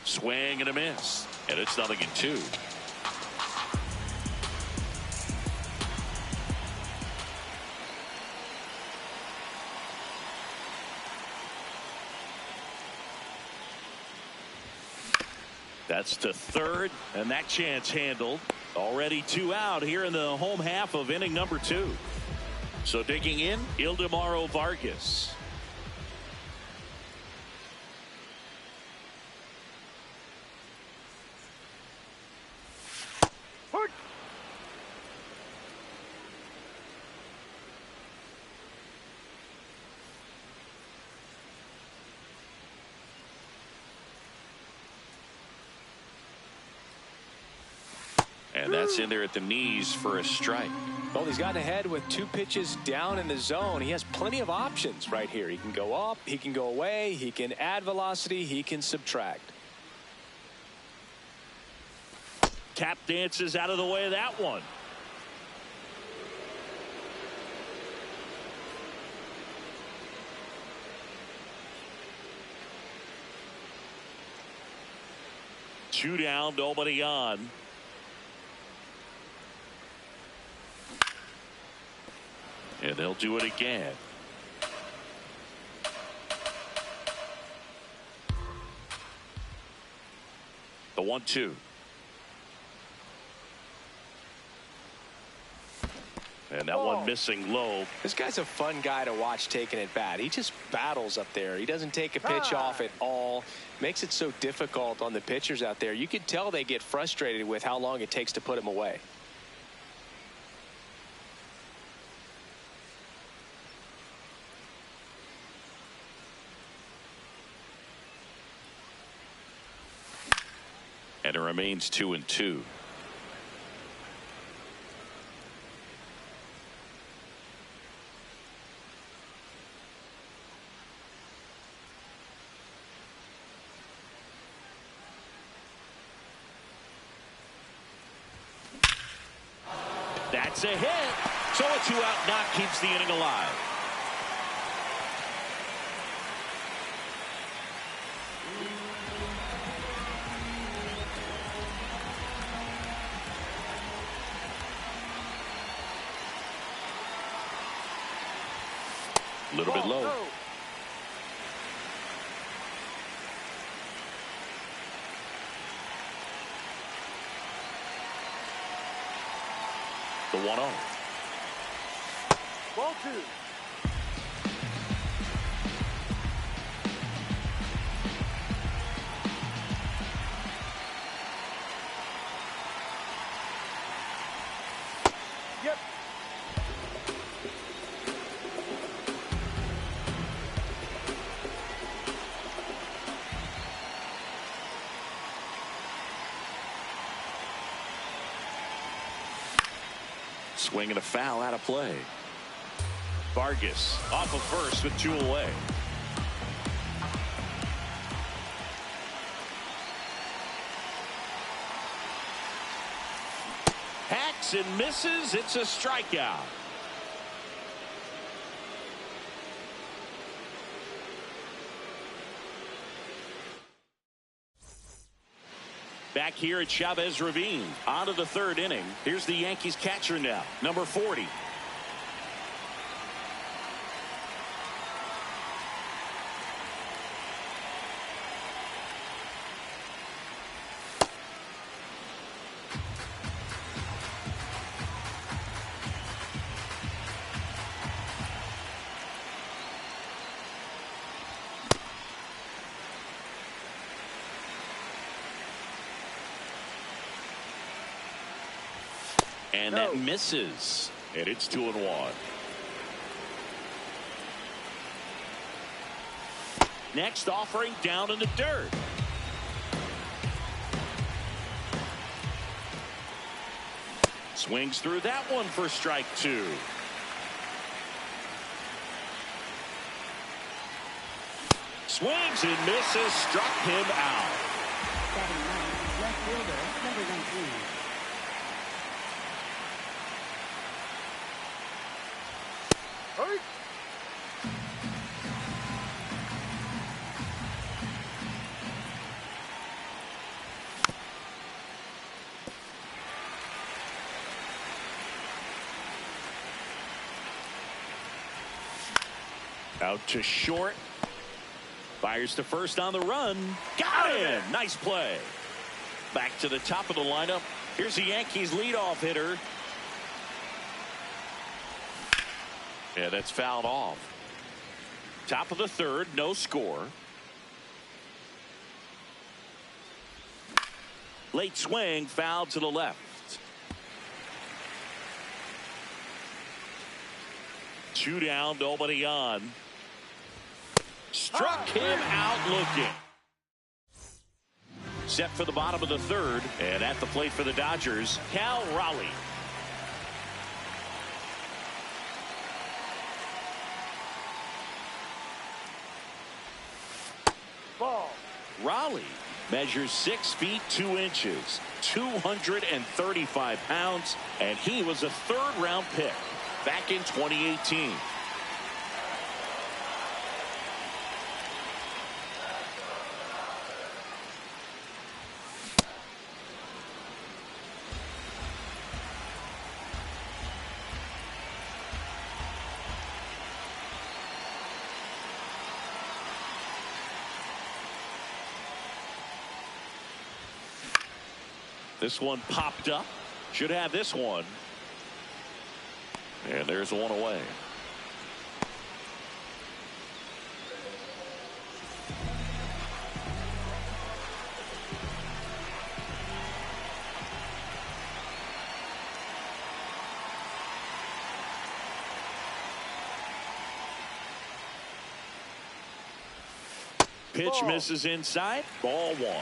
Swing and a miss. And it's 0-2. That's to third, and that chance handled. Already 2 out here in the home half of inning number 2. So digging in, Ildemaro Vargas. And that's in there at the knees for a strike. Well, he's gotten ahead with 2 pitches down in the zone. He has plenty of options right here. He can go up, he can go away, he can add velocity, he can subtract. Tap dances out of the way of that one. Two down, nobody on. And they'll do it again. The 1-2. And that one missing low. This guy's a fun guy to watch taking at bat. He just battles up there. He doesn't take a pitch off at all. Makes it so difficult on the pitchers out there. You can tell they get frustrated with how long it takes to put him away. And it remains 2-2. That's a hit. So a 2-out knock keeps the inning alive. A little bit low. The 1-0. Ball 2. Yep. Swinging a foul out of play. Vargas off of first with 2 away. Hacks and misses. It's a strikeout. Back here at Chavez Ravine. On to the 3rd inning. Here's the Yankees catcher now, number 40. And that misses. And it's 2-1. Next offering down in the dirt. Swings through that one for strike 2. Swings and misses. Struck him out. Batting ninth, left fielder, number 19. Hurry. Out to short. Fires to first on the run. Got him. Nice play. Back to the top of the lineup. Here's the Yankees leadoff hitter. Yeah, that's fouled off. Top of the 3rd, no score. Late swing, foul to the left. 2 down, nobody on. Struck him out looking. Set for the bottom of the 3rd, and at the plate for the Dodgers, Cal Raleigh. Ball. Raleigh measures 6 feet 2 inches, 235 pounds, and he was a 3rd-round pick back in 2018. This one popped up. Should have this one. And there's one away. Pitch misses inside. Ball 1.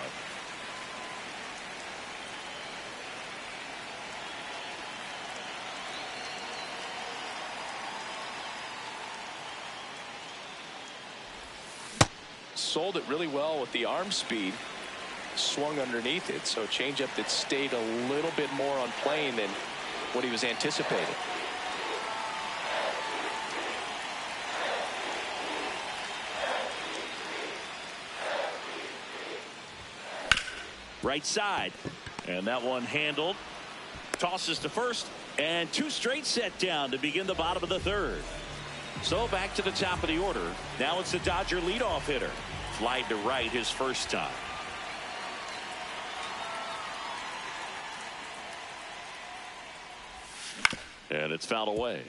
sold it really well with the arm speed. Swung underneath it, so changeup that stayed a little bit more on plane than what he was anticipating. Right side, and that one handled. Tosses to first, and 2 straight set down to begin the bottom of the 3rd. So back to the top of the order. Now it's the Dodger leadoff hitter. Flied to right his first time. And it's fouled away.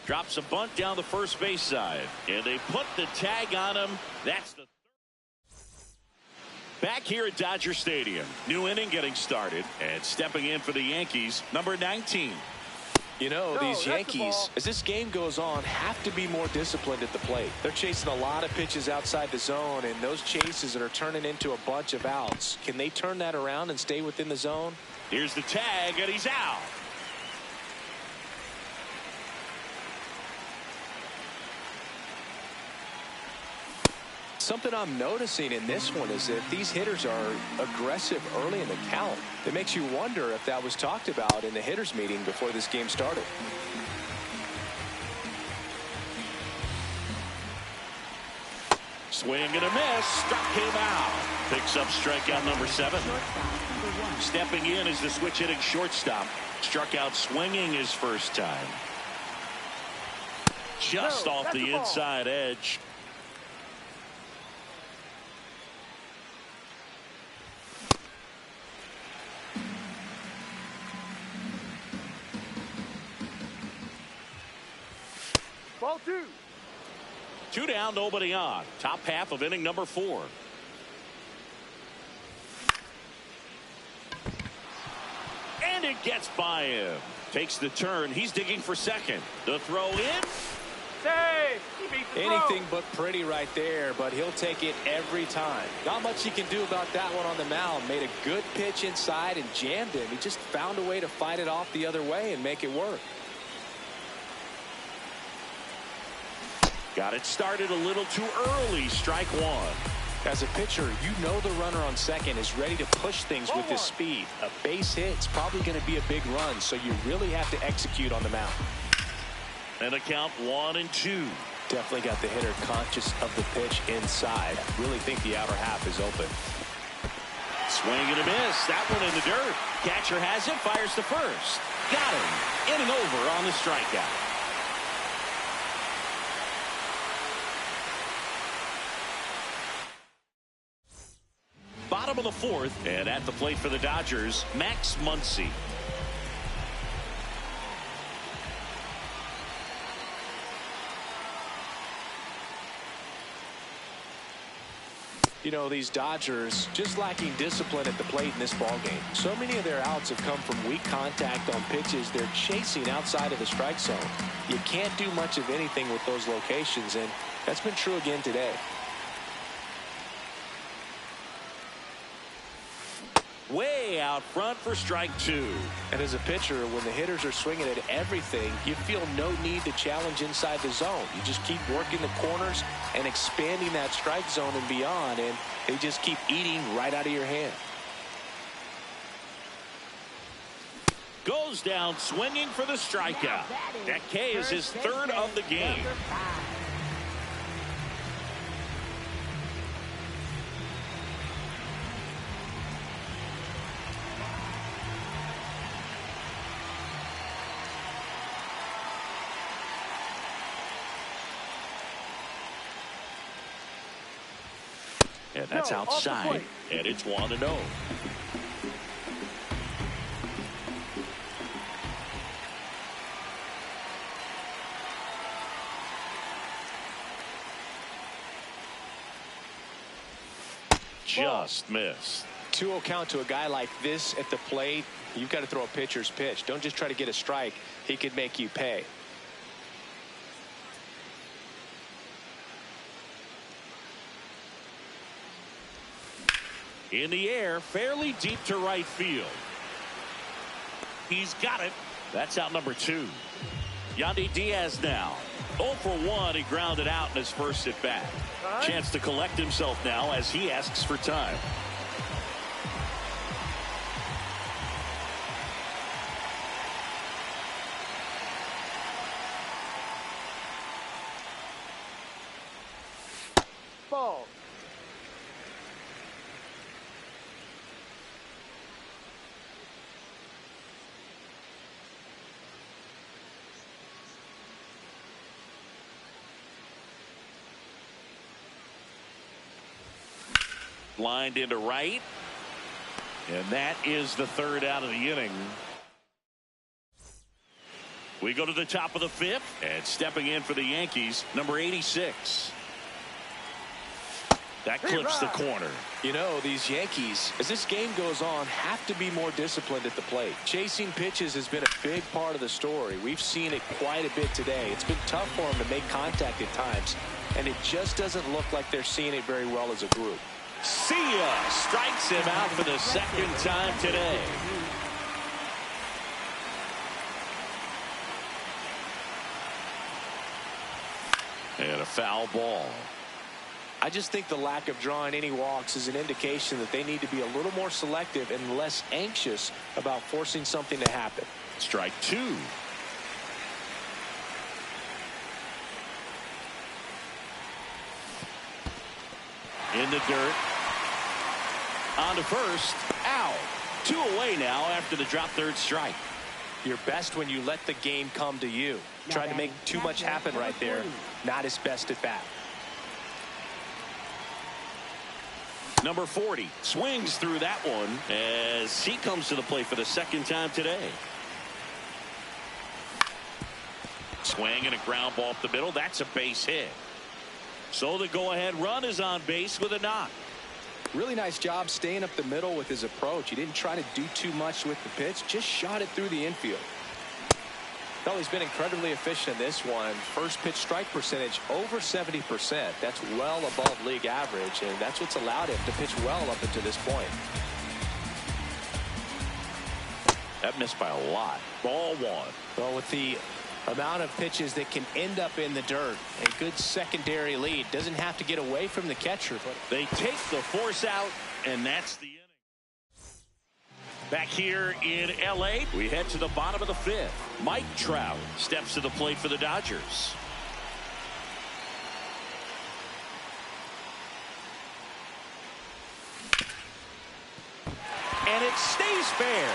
Drops a bunt down the first base side, and they put the tag on him. That's the back here at Dodger Stadium. New inning getting started, and stepping in for the Yankees, number 19. You know, these Yankees, as this game goes on, have to be more disciplined at the plate. They're chasing a lot of pitches outside the zone, and those chases that are turning into a bunch of outs. Can they turn that around and stay within the zone? Here's the tag, and he's out. Something I'm noticing in this one is that these hitters are aggressive early in the count. It makes you wonder if that was talked about in the hitters meeting before this game started. Swing and a miss. Struck him out. Picks up strikeout number 7. Stepping in is the switch hitting shortstop. Struck out swinging his first time. Just off the inside edge. Ball 2. 2 down, nobody on. Top half of inning number 4. And it gets by him. Takes the turn. He's digging for second. The throw in. Save. He beats the throw. Anything but pretty right there, but he'll take it every time. Not much he can do about that one on the mound. Made a good pitch inside and jammed him. He just found a way to fight it off the other way and make it work. Got it started a little too early. Strike 1. As a pitcher, you know the runner on second is ready to push things with his speed. A base hit's probably going to be a big run, so you really have to execute on the mound. And a count 1-2. Definitely got the hitter conscious of the pitch inside. Really think the outer half is open. Swing and a miss. That one in the dirt. Catcher has it. Fires to first. Got him. Inning over on the strikeout. Bottom of the 4th, and at the plate for the Dodgers, Max Muncy. You know, these Dodgers just lacking discipline at the plate in this ballgame. So many of their outs have come from weak contact on pitches they're chasing outside of the strike zone. You can't do much of anything with those locations, and that's been true again today. Way out front for strike 2. And as a pitcher, when the hitters are swinging at everything, you feel no need to challenge inside the zone. You just keep working the corners and expanding that strike zone and beyond, and they just keep eating right out of your hand. Goes down swinging for the strikeout. That K is his 3rd of the game. And that's outside, and it's 1-0. Just missed. 2-0 count to a guy like this at the plate. You've got to throw a pitcher's pitch. Don't just try to get a strike. He could make you pay. In the air, fairly deep to right field. He's got it. That's out number 2. Yandy Diaz now. 0 for 1. He grounded out in his first at bat. Chance to collect himself now as he asks for time. Ball. Lined into right. And that is the 3rd out of the inning. We go to the top of the 5th. And stepping in for the Yankees, number 86. That clips the corner. You know, these Yankees, as this game goes on, have to be more disciplined at the plate. Chasing pitches has been a big part of the story. We've seen it quite a bit today. It's been tough for them to make contact at times, and it just doesn't look like they're seeing it very well as a group. See ya! Strikes him out for the 2nd time today. And a foul ball. I just think the lack of drawing any walks is an indication that they need to be a little more selective and less anxious about forcing something to happen. Strike 2. In the dirt. On to first. Out. 2 away now after the drop 3rd strike. You're best when you let the game come to you. Trying to make too much happen right there. Not his best at bat. Number 40 swings through that one as he comes to the plate for the 2nd time today. Swing and a ground ball up the middle. That's a base hit. So the go-ahead run is on base with a knock. Really nice job staying up the middle with his approach. He didn't try to do too much with the pitch. Just shot it through the infield. Well, he's been incredibly efficient in this one. First pitch strike percentage over 70%. That's well above league average, and that's what's allowed him to pitch well up until this point. That missed by a lot. Ball 1. Well, with the amount of pitches that can end up in the dirt, a good secondary lead. Doesn't have to get away from the catcher, but they take the force out, and that's the inning. Back here in L.A., we head to the bottom of the 5th. Mike Trout steps to the plate for the Dodgers. And it stays fair.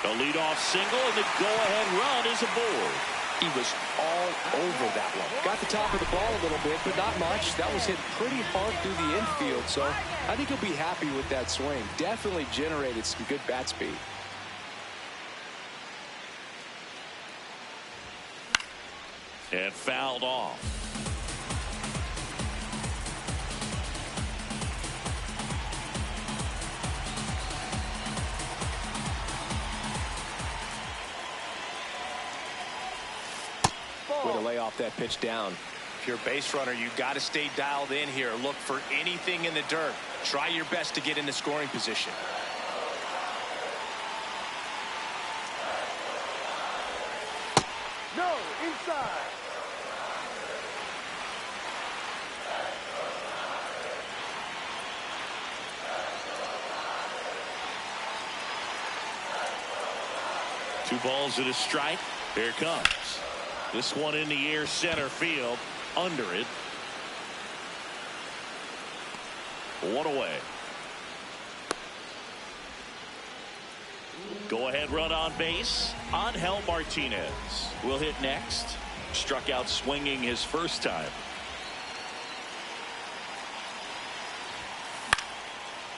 The leadoff single, and the go-ahead run is aboard. He was all over that one. Got the top of the ball a little bit, but not much. That was hit pretty hard through the infield, so I think he'll be happy with that swing. Definitely generated some good bat speed. And fouled off. Way to lay off that pitch down. If you're a base runner, you got to stay dialed in here. Look for anything in the dirt. Try your best to get in the scoring position. No, inside. Two balls and a strike. Here it comes. This one in the air, center field, under it. 1 away. Go ahead run on base. Angel Martinez will hit next. Struck out swinging his first time.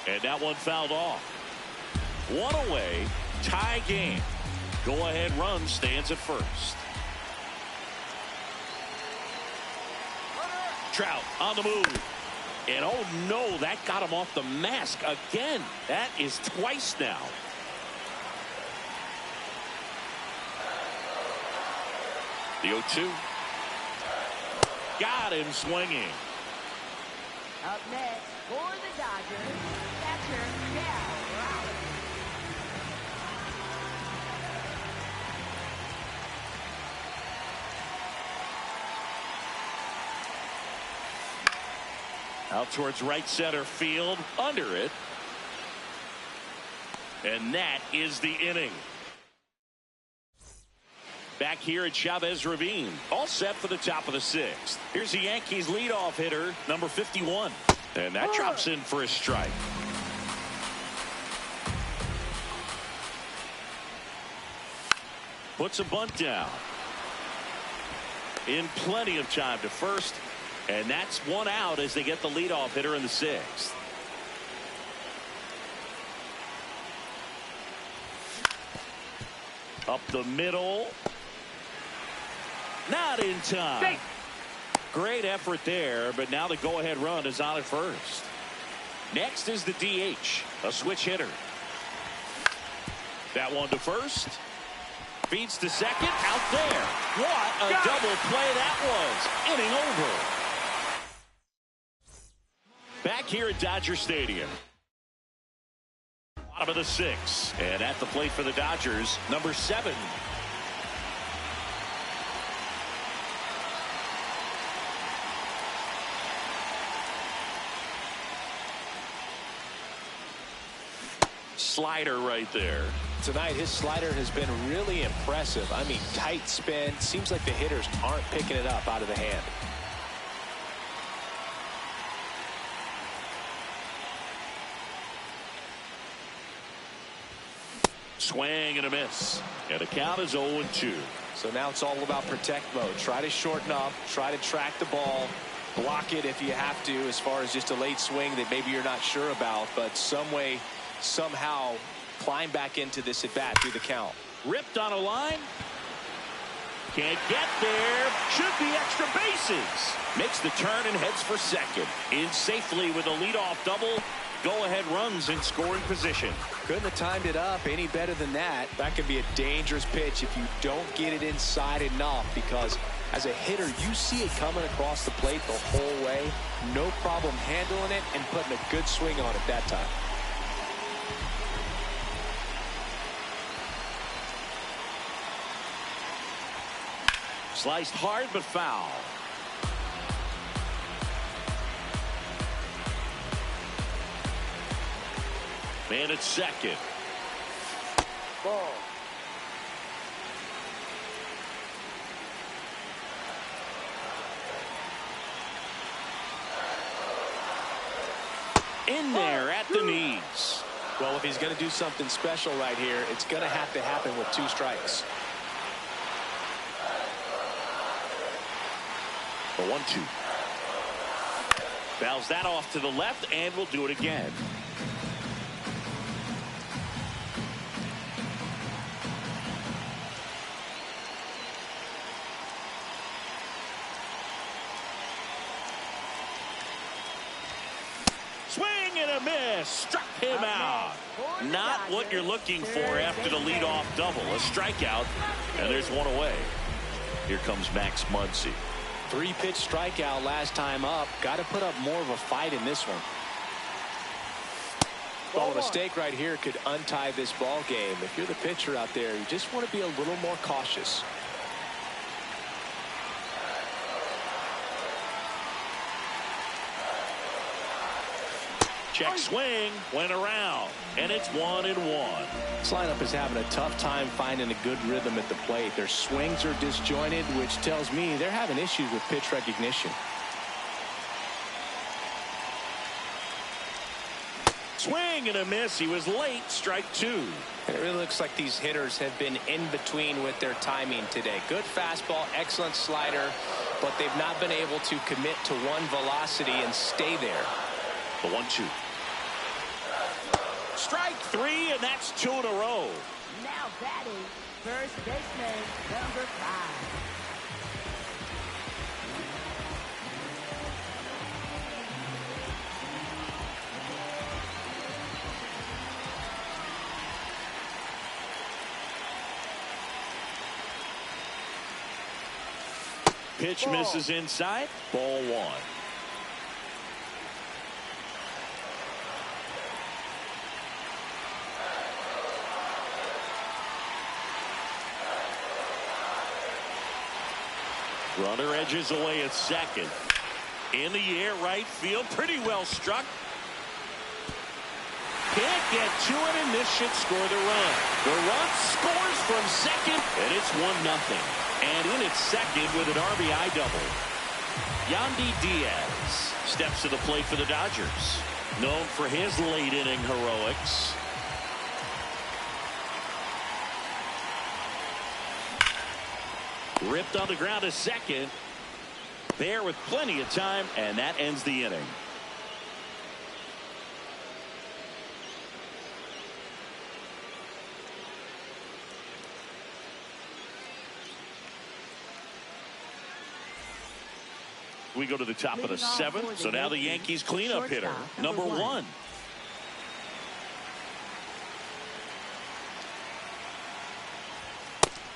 And that one fouled off. 1 away. Tie game. Go ahead run stands at first. Trout on the move. And oh no, that got him off the mask again. That is twice now. The 0-2. Got him swinging. Up next for the Dodgers, catcher Cal Raleigh. Out towards right center field, under it. And that is the inning. Back here at Chavez Ravine, all set for the top of the 6th. Here's the Yankees leadoff hitter, number 51. And that drops in for a strike. Puts a bunt down. In plenty of time to first. And that's one out as they get the leadoff hitter in the 6th. Up the middle. Not in time. Great effort there, but now the go-ahead run is on at first. Next is the DH, a switch hitter. That one to first. Feeds to second, out there. What a double play that was. Inning over. Back here at Dodger Stadium. Bottom of the 6th. And at the plate for the Dodgers, number 7. Slider right there. Tonight, his slider has been really impressive. I mean, tight spin. Seems like the hitters aren't picking it up out of the hand. Swing and a miss. And the count is 0-2. So now it's all about protect mode. Try to shorten up. Try to track the ball. Block it if you have to, as far as just a late swing that maybe you're not sure about. But some way, somehow, climb back into this at bat through the count. Ripped on a line. Can't get there. Should be extra bases. Makes the turn and heads for second. In safely with a leadoff double. Go-ahead runs in scoring position. Couldn't have timed it up any better than that. That could be a dangerous pitch if you don't get it inside enough, because as a hitter, you see it coming across the plate the whole way. No problem handling it and putting a good swing on it that time. Sliced hard but foul. Man at second. Ball. In there at the knees. Well, if he's going to do something special right here, it's going to have to happen with 2 strikes. The 1-2. Fouls that off to the left, and we'll do it again. Swing and a miss. Struck him out. Not what you're looking for after the leadoff double. A strikeout, and there's one away. Here comes Max Muncy. 3-pitch strikeout last time up. Got to put up more of a fight in this one. Well, a mistake right here could untie this ball game. If you're the pitcher out there, you just want to be a little more cautious. Check swing, went around, and it's 1-1. This lineup is having a tough time finding a good rhythm at the plate. Their swings are disjointed, which tells me they're having issues with pitch recognition. Swing and a miss. He was late. Strike 2. It really looks like these hitters have been in between with their timing today. Good fastball, excellent slider, but they've not been able to commit to one velocity and stay there. The 1-2. Strike 3, and that's 2 in a row. Now batting, first baseman, number 5. Pitch misses inside. Ball 1. Runner edges away at second. In the air, right field, pretty well struck. Can't get to it, and this should score the run. The run scores from second, and it's 1-0. And in at second with an RBI double. Yandy Diaz steps to the plate for the Dodgers. Known for his late inning heroics. Ripped on the ground to second. There with plenty of time, and that ends the inning. We go to the top of the seventh. So now the Yankees cleanup hitter, number 1.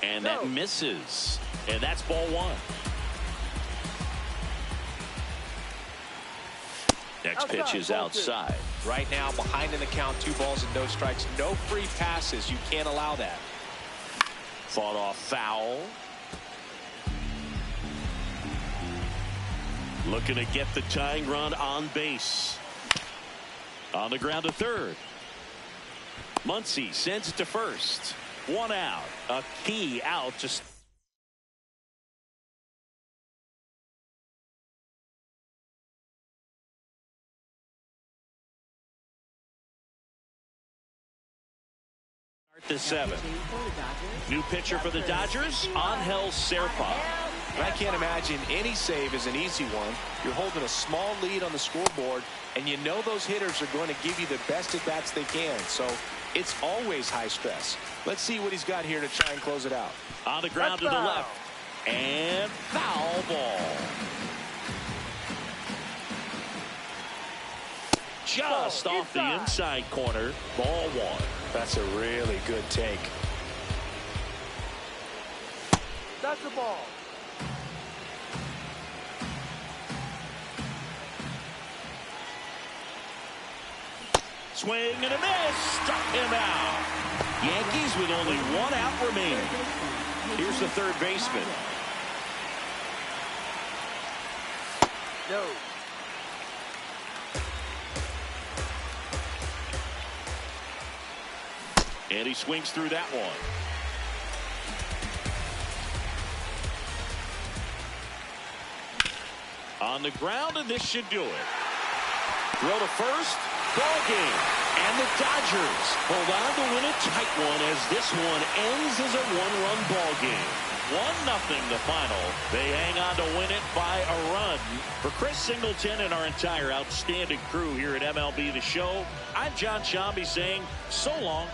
And that misses. And that's ball 1. Next pitch is outside. Right now, behind in the count, 2 balls and no strikes. No free passes. You can't allow that. Fought off foul. Looking to get the tying run on base. On the ground to third. Muncy sends it to first. 1 out. A key out to start the 7th. New pitcher for the Dodgers, Angel Serpa. I can't imagine any save is an easy one. You're holding a small lead on the scoreboard, and you know those hitters are going to give you the best at-bats they can. So it's always high stress. Let's see what he's got here to try and close it out. On the ground to the left. And foul ball. Just off the inside corner. Ball 1. That's a really good take. That's the ball. Swing and a miss. Struck him out. Yankees with only 1 out remaining. Here's the third baseman. No. And he swings through that one. On the ground, and this should do it. Throw to first. Ball game. And the Dodgers hold on to win a tight one as this one ends as a 1-run ball game. 1-0 the final. They hang on to win it by a run. For Chris Singleton and our entire outstanding crew here at MLB The Show, I'm John Shambi saying so long.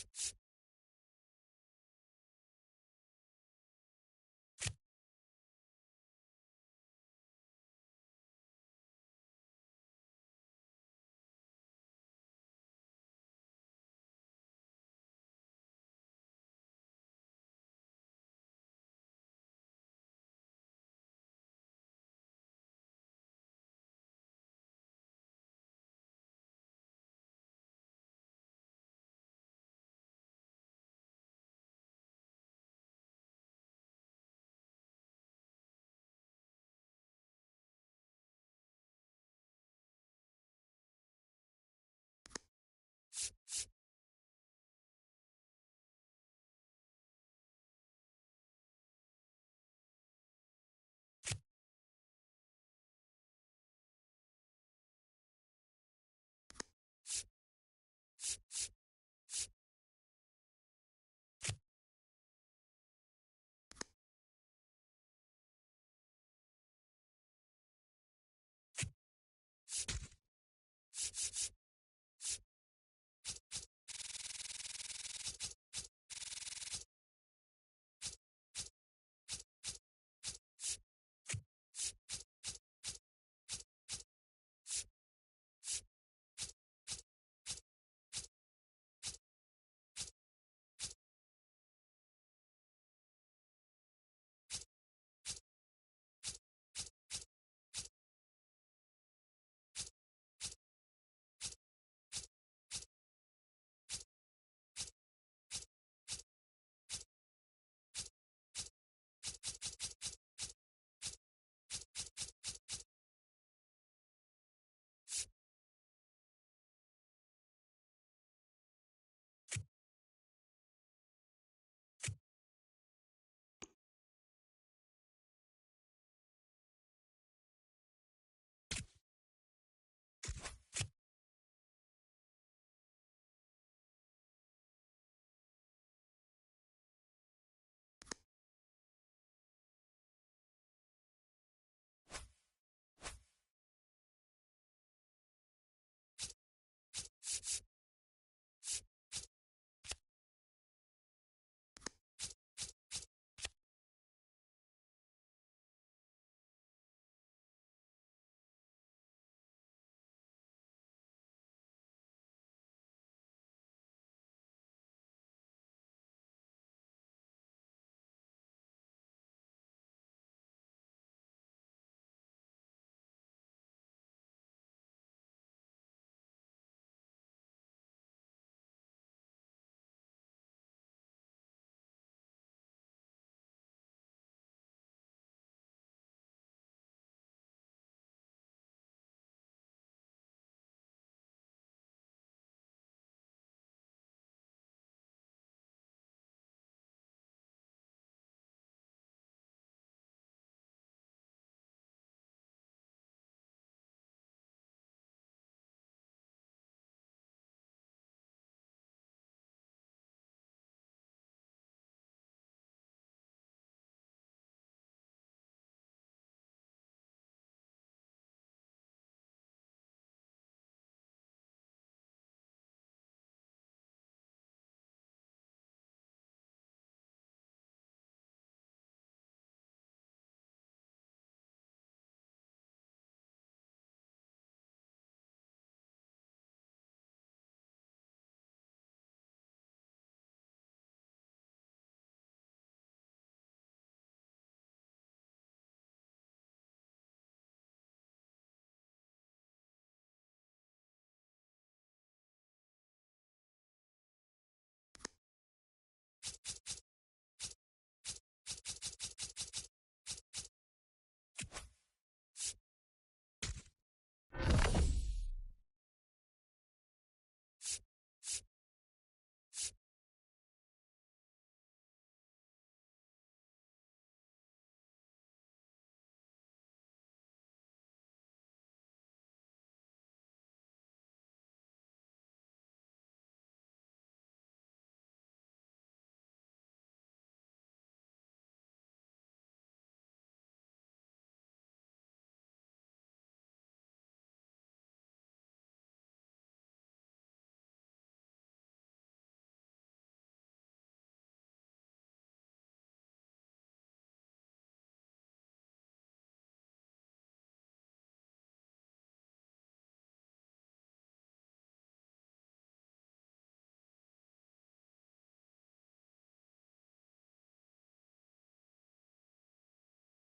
you